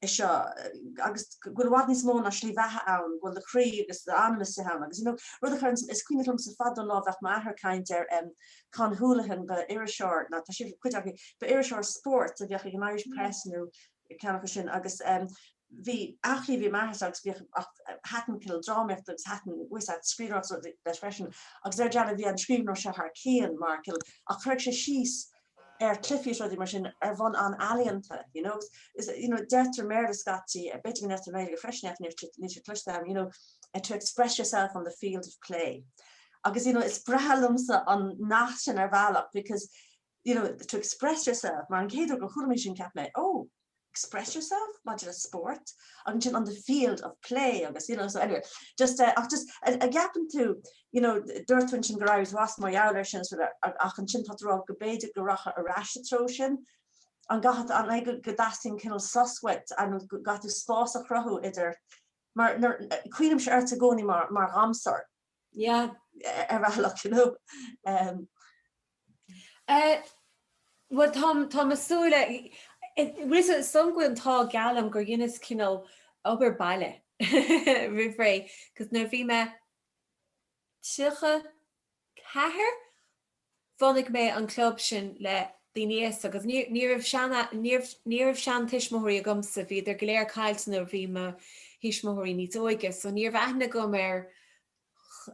is agus go wat nis mo actually vaha an go the cree is the animus se ham agus rather friends is queen se fad love that ma her kind there con hooligan but irishore not she quit but irishore sports of an Irish press no kind of agus vi actually vi mar hatten kil dramecht hatten was that screen of the expression agus der jana vi an screen se haar keen markel a cru se shees cliffies or the machine van an aliente is deter mer scotty a bit net me fresh need clutch them to express yourself on the field of play agus it's brahalumsa on nation valak because to express yourself mar an ke go mission cap me express yourself much a sport on the field of play so anyway just a gap into dirtwinchen graves was my outers with chin go beidir go racha a rastrosin an got an godasting kennel suswet and got to spás a crohu idir mar queenim se to goni mar ramsar yeah luck Well tá masúla ris songfuin tá galam gur dhéananas cinál obair bailile rifré, cos nar bhí me tucha cethir fannig mé an club sin le daoine agus níorh sean tiismóirí a gomsa bhí idir go léir caiilteanna bhí me hiismóirí ní óige, so níor bheithna gom ar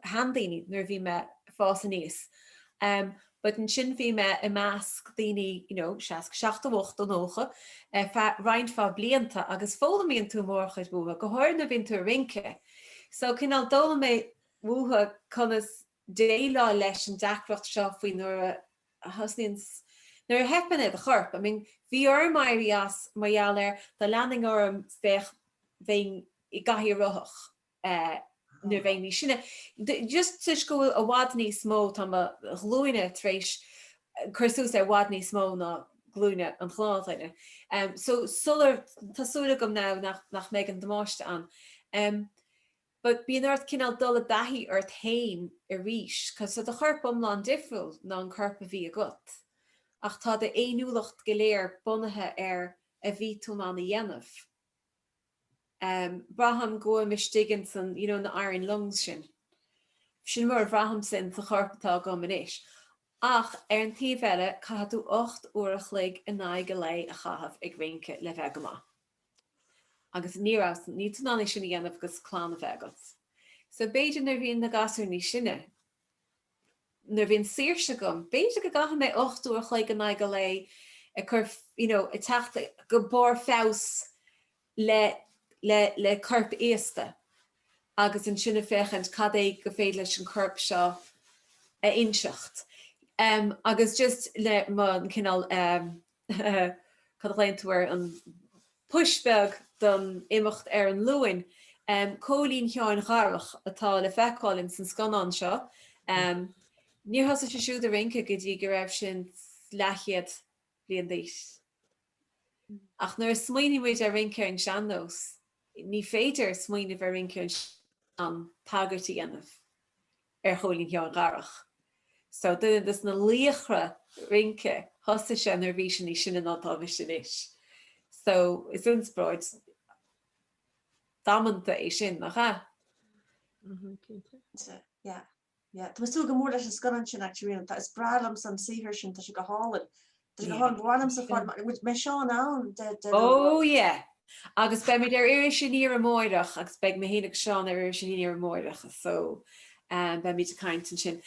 handaoine nuair bhí me fása níos. But an sin bhí me i measc daoine 68 an ócha roinnt fá blianta agus fóla íon tú mórchaid bua, go háir na bhíonn tú rince. So cinál dóla mé bhuatha chunas déile leis an deachreacht seo faoi nuair a hasníons nuair a hepanna a chorp. I mean, bhí mairí as margheall ar the landing orm bheith bhéin I gcathaí rothach nu bhéin ní sinne. Just tuis go a bhhad níos mó tá glúine tréis chursús ar bhhad níos mó ná glúine an chláine. So tásúla gom ná nach méid an damáiste an. But bíon ort cinál dul a daithí ar tain I ríis, cos a chorp omláin difriúil ná an corpa bhí agat. Ach tá de éonúlacht go léir bunathe ar a bhí tú ná na dhéanamh. Braham go mistigin san na iron lungs sin. Sin mar braham sin sa chorpatá go manis. Ach an tíhile caú 8 uair chuig in 9 go lei a chahabh ag rince le bheith go. Agus ní nána sin dhéanamh gus chlán a bhegat. So béidir nar bhíon na gasú ní sinne. Nar bhíon síirse gom, béidir go gacha mé 8 uair chuig in 9 go lei a chur I teachta go bór fós le corp éasta agus an sinna fechant cad é go féad leis an corp seo a inseacht. Agus just le man cinál cadléintúir an pushbeg don imimecht ar an luin cólín teáin gharlach atá le feicáilinn san scanán seo. Níor has se siúd a rinke go dtí go raibh sin lechiad bliain díos. Ach nuair smaoinní muid a rince an seannos, ní féidir smaoineh ar rince an tagartí anamh ar cholín teáin gharlach. So duna dus na líochra rinke hosta sin ar bhí sin í sin an átá sin is. So is inspráid dámanta é sin nach ha? Yeah, Tá tú go mór leis an scoran sin actually, tá is bralam san sihir sin tá se go hálan. Tá go hálan bhlam sa fád me seán an. Oh yeah. Agus be mé ar iri sin ní a móireach agus be mé héananig seán ar iri sin ní a móireach so be mí a caiintin sin.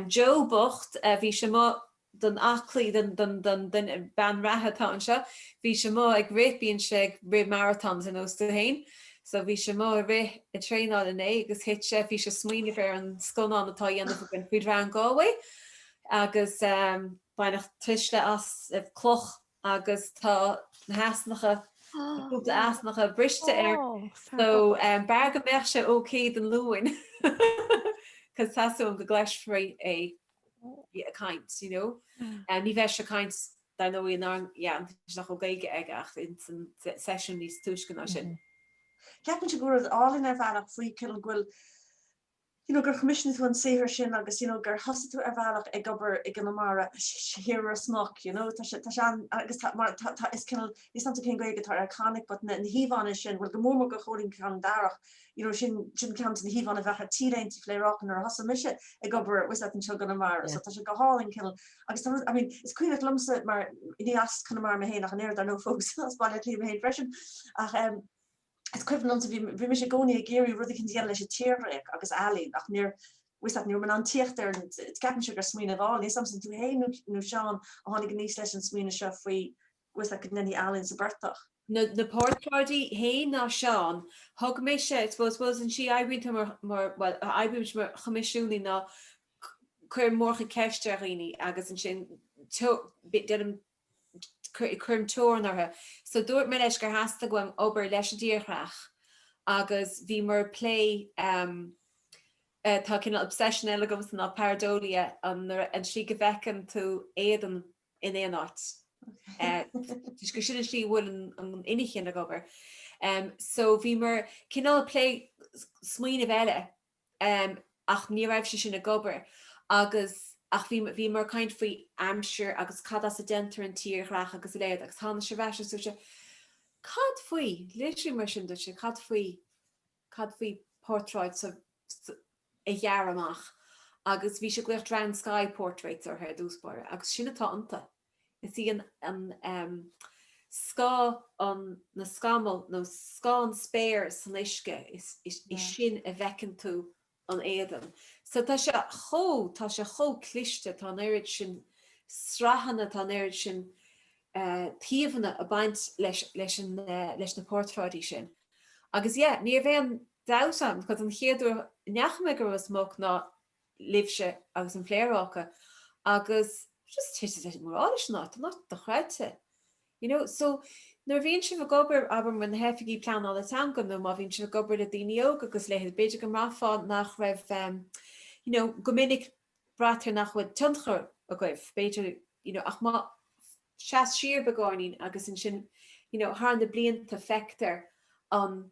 Joe Bocht bhí se má don aclaí den ban rathatá an seo, bhí se má ag ripíonn se ri marathons in Osta hain. So bhí se má ri a tréáil in é agus hit se bhí se smuoineh ar an sconán atá dhéanamh an fuid ran Galway agus bainach tuisle as cloch agus tá heasnacha asnacha briste ar so bar go meach se ócéad an luin cos tasú an go gleisfré é a kaint, ní bheith se kaint da nó nach go gaige agach in san session níos túiscin sin. Ceapan se gur álinn ar bhealach faoi cin ghfuil gur commission tú an séhir sin agus gur hasú ar bhealach ag gobar ag an mara hir a smach agus is sta cin gaige tar ar canig, but na híháine sin bhfuil go mór go choling can darach sin cean na híhána bheitcha tíréintí léráchan ar hasa miise ag gobar was an seo gan mara, so tá se go háling cin agus is cuiine lumsa mar ní as chuna mar me héach an air nó fós bailile lí hé freisin ach it's equivalent to vi me goni géri ru kin die leis tíre agus alí ach neer wis dat nu man an tichter het cap sugar smine all is something to he nu Sean a hannig níos leis an smine se foi wis dat nenny alin sa bertach. Na portparty hé ná Sean hog mé se was an si aibrin mar aibrim mar chomisisiúni ná chuir morcha ceisteirí agus an sin chum tónarthe. So dúirt me leis gur hasasta goim obair leis a díorchraach agus bhí mar play tá cin obsession eile gom san paradólia an si go bhecin tú éan in éanáit. Tus go sinna sí bhfuil an inigchin a gobar. So bhí mar cinál play smuoine bheile ach ní raibh se sin a gobar agus ach bhí mar kind faoi amsir agus cad as a dentar an tíorreach agus léad agus hána se bhe so se cad faoi literally mar sin se cad faoi portrait sa i dhear amach agus bhí se gluir Drown Sky portraits ar head úspáir agus sinna tá anta is í an sá an na scamal nó sá an spéir san leisce is sin a bhecin tú an éan. So tá se cho cliste tá éiri sin srahanna tá éiri sin tíomhanna a baint leis na portráidí sin. Agus ní bhéan dasam, chus an chéadú neachmegur was mó ná libse agus an pléirácha agus just tu morális ná do chreite. You know, so nuair bhíonn si bh gobar aber man hefigí plan all an go nó má bhíonn si gobar a daine agus le beidir go ráfá nach raibh go minic bratar nach chud tunchar a goibh beidir ach má seaas siar begáinín agus in sin haar na blianta fectar an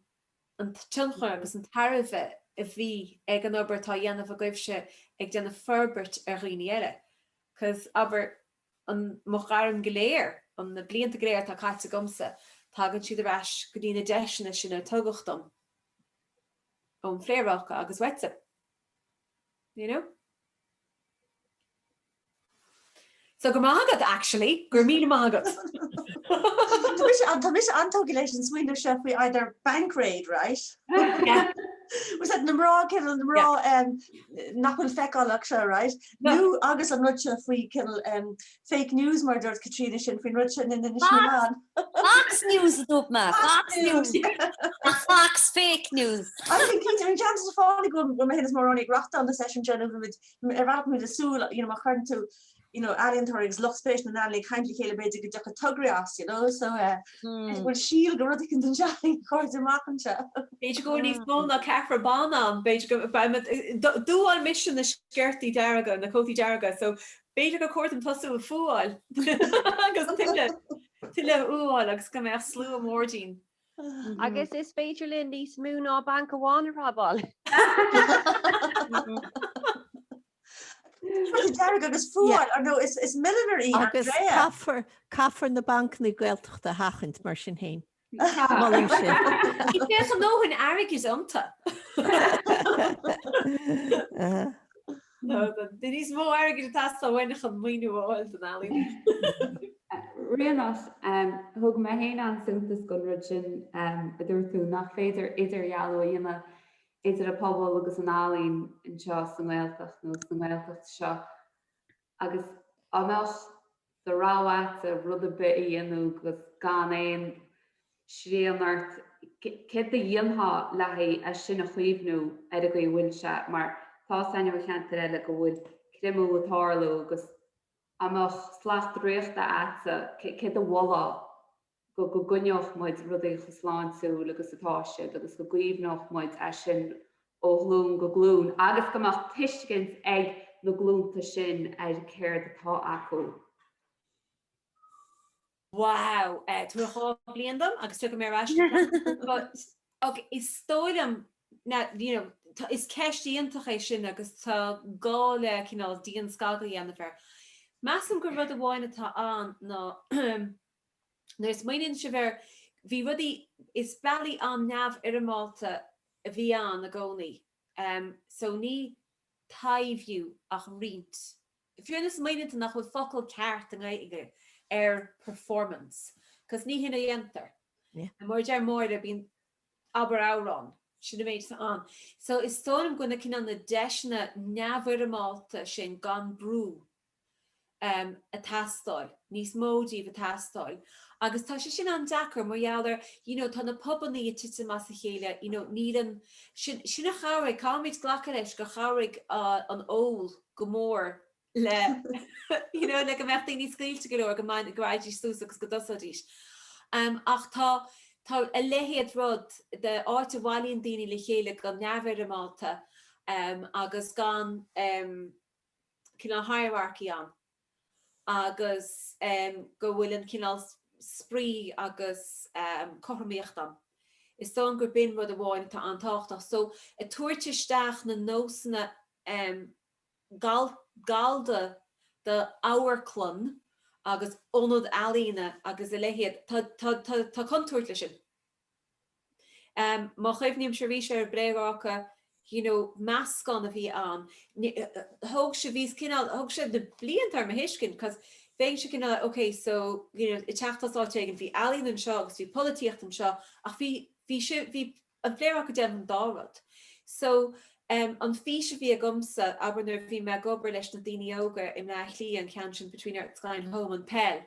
tunchar agus an tarbheith a bhí ag an obair tá dhéanamh a goibh se ag déanana ferbert ar riine eile. Cos aber an mo garan goléir an na blianta gréir tá caite gomsa tágann siad aráis go dtína deisina sinna tugachtm ón phléireacha agus wetse. You know? So go mágad actually, gur míle mágad. Tá mis antógiléis an smuoineh se faoi either bank raid, right? Yeah. Was that namrá kill namrá nachfuil feicáach se, right? Nu agus an rutse faoi kill fake news mar dúirt Katrina sin faoin rutse in na nOileán. Fox News dúp ma. Fox News. Fox fake news. I think Peter chances fáinnig go hen is mar annig rachta an the session journal with errat mu a súl, mar chuirn tú ealaíontóir's lochspéis na nála kindly chéile beidir go deach a tugraas, so bhfuil síl go rud an den deing chuir amachchanse. Beidir go níos mó na ceafar banán, beidir go dúáil mission na sceirtaí dearaga na cótaí dearaga, so beidir go cuairt an tosú a fúáil agus an tuile úáil agus go mé slú mórdín. Agus is féidir linn níos mú ná bank amháin rabáil. agus fúáil ar nó is millií agus caafar na bank na Ghaeltacht a hachant mar sin hain. Malling sin. Í féach an nóhann airigh is ionta. Dí níos mó airigh tas a bhainach an muoinúáil den ealaí. Ríonach thug me héin an suntas go rud sin a dúir tú nach féidir idirhealú dhéanana idir a pobl agus an ealaín in seo san Ghaeltacht nó san Ghaeltacht seo agus amach de ráhait a rud a bit dhéanú agus gan éon sríanart cé a dhéontha lethaí a sin a chuomhnú ar a go bhfuil se mar tá sainne cheantar eile go bhfuil crimú atárlú agus amach slacht réachta atsa cé a bhla go gunneoch muid rudaí chusláinsú agus atáise agus go gcuomhnoch muid a sin ó glún go glún agus goach tuiscint ag na glúnta sin ar céir atá acu. Wow, tú a blian dom agus tu go mé is stoidm is ceistíontach é sin agus tá gáile cinál díon scaga dhéanana fear. Measam go rud a bháinna tá an ná Nus muinn se ver hí rudi is belly an neamh Málte a bhí an a gcónaí. So ní taimhú ach rint. Fiúnas muinn nach chud focail ceart an gaige performance. Cos ní hinna dhéantar. An mar dear mór a bín aber árán sinna méid an. So is tónam gona cin an na deisna neamh Málte sin gan brú. A tastáil, níos módíh a tastáil. Agus tá sé sin an dachar marheallar tá na pobaní tite mas a chéile nían sinna chairigh cáid ghlacha leis go chairigh an ól go mór le le go meachtaí ní scríilte go leir go main gráidí sús agus go dosadís. Ach tá a lehéad rud de áit a bhhailíonn daoine le chéile go neamh Málte agus gan cin hierarchy an. Agus go bhfuil an cinál sprí agus choramíochttam. Is tá gur bin rud a bháin tá antáchtach. So a tuairteisteach na nósanna galda de áharclun agus ónod ealaíne agus a lehéad tá contúirt lei sin. Má chuimhníim se bhí sé ar bréácha meascán a bhí an. Thóg se bhís cinál thug se de bliantar a hiiscin, cos féin se cinál, okay, so i teachtasáiltegin bhí ealaín an seo agus bhí políocht an seo ach bhí an bléireacha dem an dárad. So an físe bhí a gomsa aber nuair bhí me gobar leis na daoine óga im leithlí an ceansin between Artscain Home an Pell.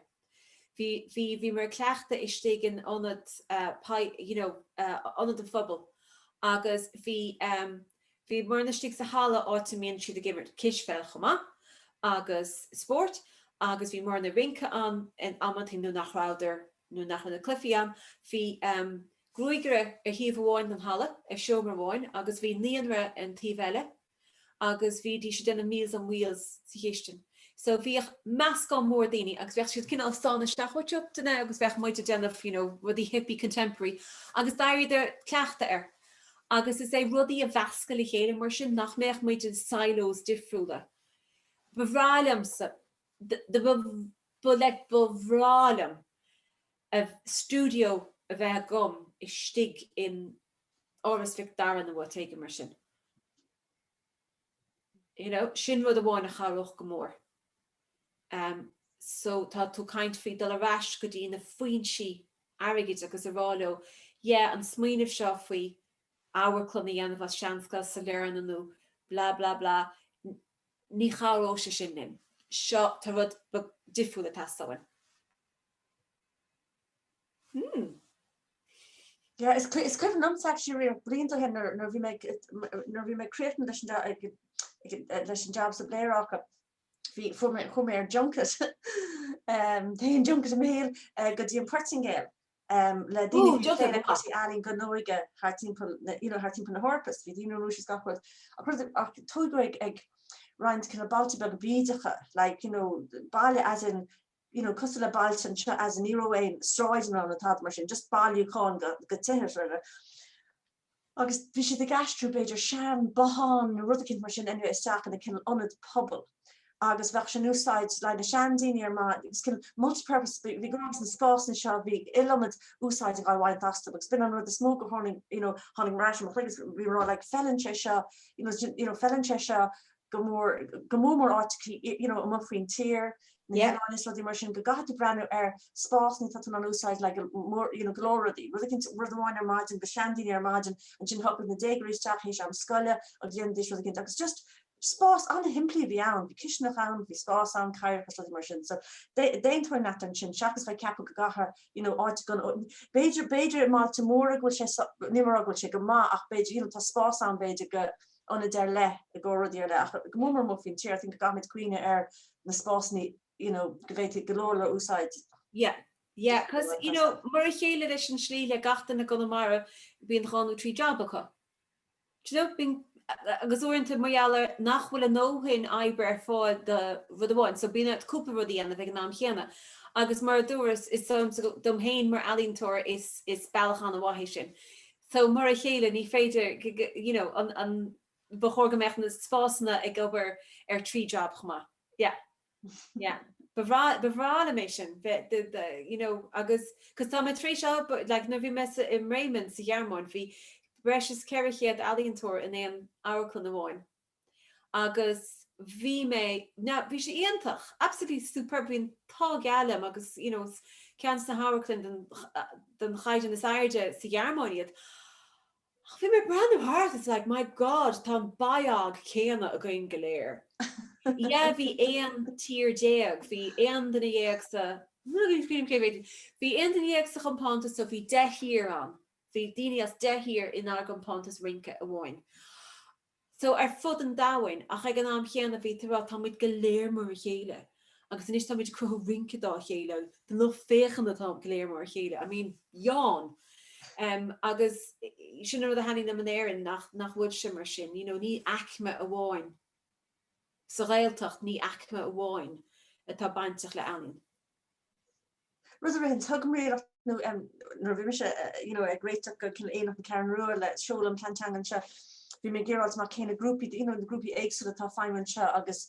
Bhí mar cleachta istigin onad onad a phobal agus bhí marna stig sa hala áitimíonn siad a gimmert kisfel chuma agus sport agus bhí marna rinca an amantí nó nachráidir nó nach na clufií an bhí grúigre a híomh bháin an hala seomar bháin agus bhí níonra an tíhile agus bhí dí si denna míls an wheels sa héistin. So bhí meascán mór daoine agus bheith siad cinál sánasteach chuteach duna agus bheith muide déanamh rudí hippie contemporary agus dairíidir ceachta ar. Agus is é rudí a bhescail i chéile mar sin nach méach muide silos difriúla. Bhrálam bhrálam a stúdio a bheith gom is stig in áras fic daran bhfuil teige mar sin. Sin rud a bháin a charoch go mór. So tá tú caint fao dul a rais go dtí na faoin si airigid agus a rálo, an smaoineh seo faoi áharclunaí anamh as seanscail sa léireann anú, bla bla bla, ní charó se sin nin. Seo tá rud difriúla tastáin. Yeah, it's kind of nuts actually. Blinda hen nor vi me creating leis jobs at Blairrock. Vi for me junket. They junket mail go di Portingale. Le dini vi aling go noige hartimple na horpus. Vi dino Russia's got what. I told ag Ryan kind of Baltic bidige like bale as in costal baltan as an eroin striding on a tad machine just ball you can go tiher August vi the gastro beidir sham bahan rutherkin machine anyway stack and the kind on it pobble August version new sides like the shandy near ma it's kind of multi-purpose the grounds and spas and shall be illuminate sides I want that but spin on the smoke of hunting hunting ration we were all like felon cheshire felon cheshire go more article a muffin tier honest with the immersion go got the brand new spas ni tatan on úsáid like more Glór we're the one margin the shandy near margin and jin hop in the day grease jack am skulle or the end dish with the just spas on himply beyond kitchen around the spas on cair with immersion so they twin that and chin shakas like cap got her article Bejer Malta more which is nimmer which go ma ach Bejer ta spas on Bejer go on a der le go der le more muffin chair I think got me queen na spas ni Ghaeltacht Glór úsáid. Yeah, because mar a chéile leis an slíle gachtain na Conamara bíon ganú trí jobbacha. Bín agus uanta maiall nachhfuil a nóhain ebre fáil de rud bháin, so bína cúpla rudí anna bheith ná chéanana. Agus mar dúras is dom héin mar ealaíontóir is bailachan a bhaithé sin. So mar a chéile ní féidir an bechorgameach na spásna ag gobar trí job chuma. Yeah, bevrála mé sin agus cos tá trí seo like na bhí me in Raymond sa Gearmán hí breis ceirichéad ealaíontóir in éon áharclun amháin agus bhí bhí sé iontach absolútely superb bhíon tá gealam agus cean na áharclun den chaidir na airde sa Gearmániad. Bhí me brand hart it's like my god tá baag céanna a going goléir. Yeah, bhí éon tír déag, bhí éon duna dhéag sa bhí éon duna dhéag sa champántas so bhí 10 hír an. Bhí daoine as 10 hír in ar champántas rinca a bháin. So ar fud an dáhain ach ag an am chéanna bhí tar táid go léir mar a chéile. Agus inis táid cruth rinca dá chéile, den nó féchan atá go léir mar a chéile. I mean, Jan. Agus sin rud a haní na manéirin nach bhfuil sin mar sin, ní acme a bháin. So Ghaeltacht ní acme a bháin atá baintach le ealaín. Rutherkin tug me no vi a great go kin éach na Karen Rua le Sholam Plantang an se bhí mé ggéireáil má céine grúpi na grúpi éagsúla tá feimman se agus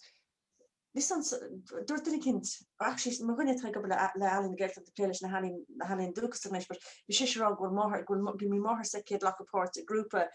dúirt duine cinint mar gonne tre go le ealaíon Ghaeltacht de pléiles na haín dúgus meis, bhí sérá go mí máthir sa céad lechapát a grúpa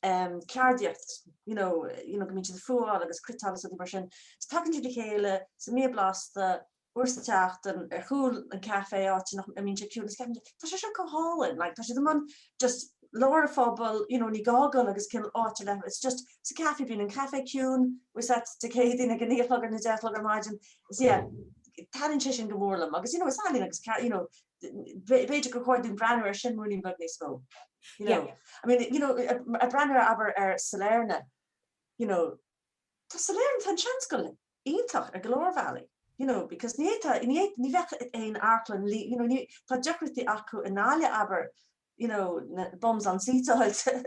ceardíocht, go mín de fuáil agus critálas a mar sin. Takeann siad le chéile sa mé blasta uairsa teacht an chúil an caifé áit nach a mín seúla ceimde. Tá sé go hálainn, tá sé man just Laura Fobal, ní gagal agus cin áte le. It's just sa cafe bín an cafe cún, was that de cédín a gníomhlog an na deathlog ar maidin. Tadan sé sin gomórlam, agus is halín agus beidir go chuirún breanir sin múlín bag ní smó. I mean, a breanir aber Salerna, tá Salerna tan chans go ítach ar Glór Valley. Because ní bhecha ein airlan tá deachirtí acu in náile aber bombs on seats in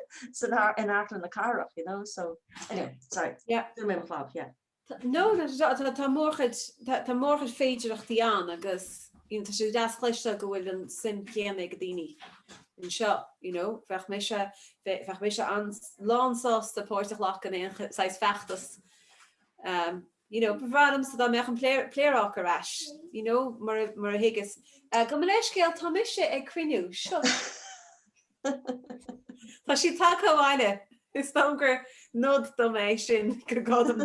Ackland the car up, so anyway, sorry. Yeah. Club, yeah. No, tá mórchad féidirachtaí an agus tá sé dasléiste go bhfuil an sim céanna go daoine. In seo, bheith mé se an lásásta póirteach lech an sais feachtas. Bhradam sa dá meach an pléireach aráis, mar a higus. Go leis céal tá mise ag cruinniú, seo. Tá si take bhhaile is gur nód dom é sin go gádam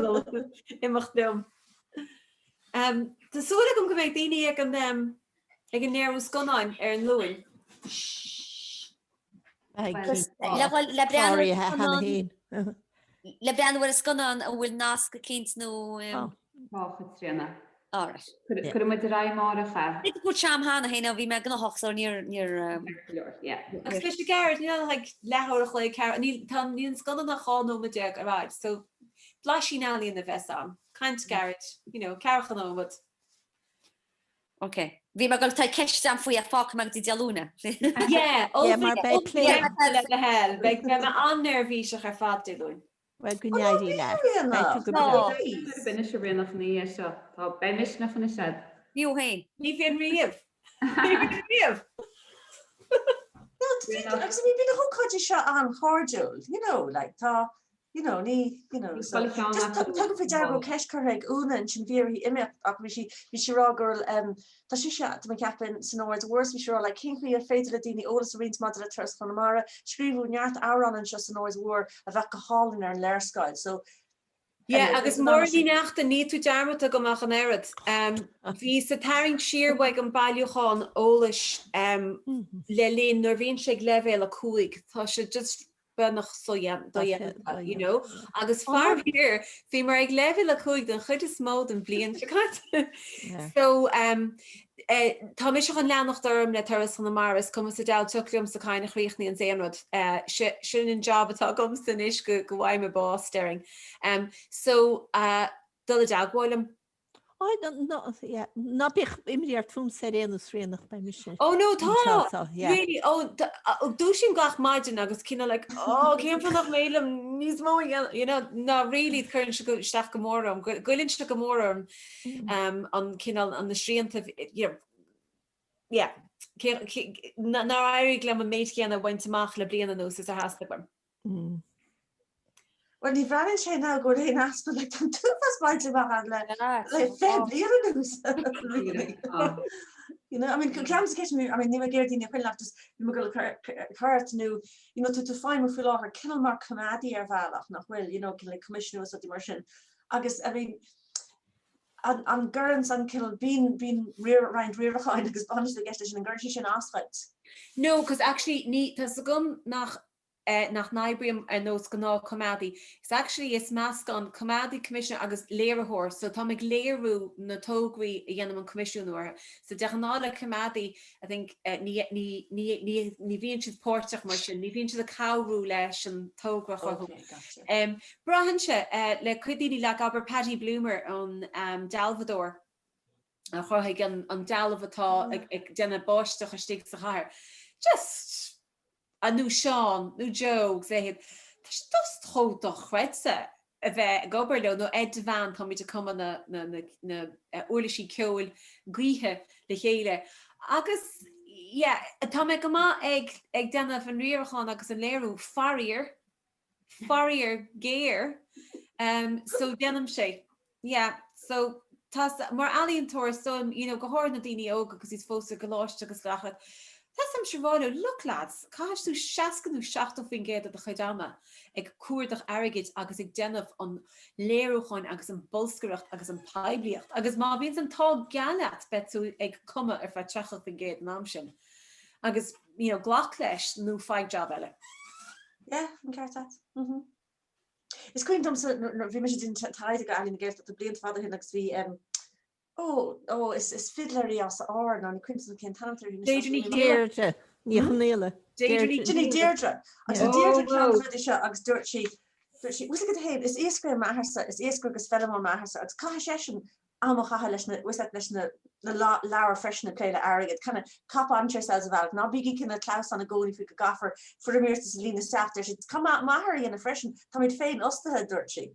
imach dom. Tásúla gom go bhéh daoine ag an néirú sconáin ar an luin. Le breanhfuil a sconáin a bhfuil nás go cinint nó Mácha áras. Cur mu ra máracha. Dit go seam hána héna bhí me gna hochsá níor Agus leis de geir lethirach le tá níon sconan nach cháó me deag aráid, so blaisí nálíon na bheits an. Caint gairt, cearchan ómad. Ok. Bhí me go tá ceiste an faoi a fá me dealúna. mar be lé le hell, be me annervhíiseach ar fad deún. Well gúneidí le. Binne sé Ríonach Ní Néill seo, Tá benis na fanna sead. Níú hain. Ní bhíon riamh. Riamh. Agus mí bí a thuáide seo an háúil, tá ní tu fé dear go ceiscurthaigh únan sin bhíorí imimeach ach bhí sirágur tá si se me ceapin san áid bhs bhí seá le cinchaí ar féidir le daoine ólas a rint mad le tras Conamara, scríbú neart árán an se san áid mhór a bheith go hálinn ar an léirscaid, so agus mór ní nachta ní tú dearmata gomach an airad. Bhí sa taring siar bhaid an bailúcháin ólas le líon nar bhíonn sé levéil a cuaig, tá sé just benach soyan, agus farhir bhí mar ag levéil a cuaig den chud is mód an blion so tá mé seach an leannacht orm le taras an maris cum sa da tulium sa caiine chríochnaí an séanrod sin an job atá gom san is go bhhaim me bá staring. So dul dagháilm. ná bích imíart fum sé réanús réannach bei mis. Oh no, tá really dú sin gach maidin agus cinna le céim fan nach mélam níos mó ná rilí chun se go steach go mórm, goilinn se go mórm an cinál an na sríanta ná airí le a méid chéanana bhaintach le bliana nó is a hastabam. Well, die vragen zijn nou goed heen aspen like dan toen was buiten maar like veel nieuws. I mean, claims catch me. I mean, never get in the quite just you go hard to to find more full over kill more comeadaí valach nach well, like commissioners of the immersion. Agus, I mean, an gurns an kill being rear behind because honestly get in gurn sin aspect. No, because actually ní tas gum nach naibrium ar nós go ná comeadaí. It's actually is measc an comeadaí commission agus léirethóir, so tá ag léirú na tógraí a dhéanam an comisiúnúir. So de ná le comeadaí, I think ní bhíonn siad páirteach mar sin, ní bhíonn siad a cabhrú leis an tógra chu. Brahan se le chudaoine le aber Paddy Bloomer an Dalvador a chuthaigh an dalmhatá ag déanana báisteach a stig sa chair. Just a nu Sean, nu Joe, zei het, dat toch chwetse. We goberlo no ed van kom je komen na oorlogsí ceol gríhe de chéile. Agus tá me go ag denna van riorchan agus an léirú farir géir so denam sé. Yeah, so mar ealaíontóir so gohor na daoine óga agus is fósa goláiste agus gachad. Tás am sirváú, look lads, cáis tú 16ú 16 fin géad a chuidáma ag cuardach airgid agus ag denmh an léireáin agus an bolscaireacht agus an pebliacht. Agus má bhíonn an tá gealaat betú ag cuma ar fe 3 fin géad ná sin. Agus ghlach leis nó feig job eile. Yeah, an ceart. Is cuiint bhí me din taide go aín ggéirt a blion fada hin agus bhí is fiddlerí as á ná cuiint cin tantar Deirdre ní chunéile. Dinnig Deirdre Deirdre se agus dúirt si go héim is éascra maitharsa is éascra agus fellamá maitharsa agus cai sin amchacha leis na leabhar freisin na pléile airgad chuna cap antre as bhil ná bíí cinna claus an na gcóí fi go gafar fu mé lína staachtar si cum maitharí in a freisin tá id féin ostathe dúirt si.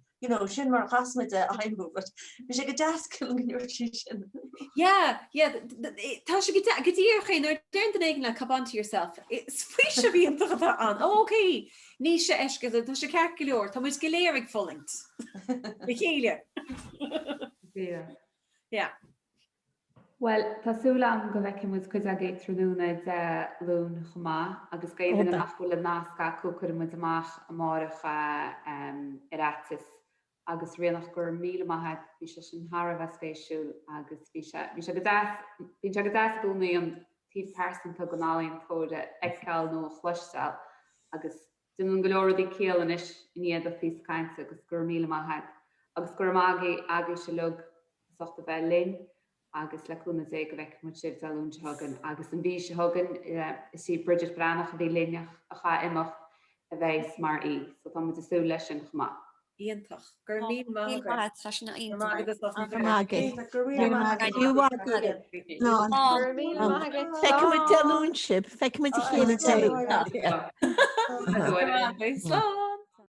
Sin mar chasmid a haimú, but sé go deascil an sin. Yeah, tá sé go dtíorchéin ar dean den éigen le cabanta yourself. Sfuoi se bhí an óké, ní sé eisce tá sé ceart go leor, tá muid go léirigh folingt. Ba chéile. Yeah. Well, tásúla an go bhheice mu chuid a géit trúna de lún chumá agus gaiidir an nachhfuil le náca cúcur mu amach amáiricha Iratas agus Ríonach gur míle maithe bhí sé sin Thar bheith spéisiúil agus bhí se go dáas gúnaí an tíobh persanta go nOileántóide agceáil nó chluisteáil agus dun an golóirí céal inis iad a fís caiinte agus gur míle maithe agus gur mágaí agus se lug sochta bheith linn agus leúna dé go bheith mu sibh alún thugan agus an bhí se thugan is sí Bridget Branach a bhí linneach a cha imach a bheith mar í, so tá mu isú leis sin chumá. Íontach gur mí Feice mu deúnsib, feice mu chéile.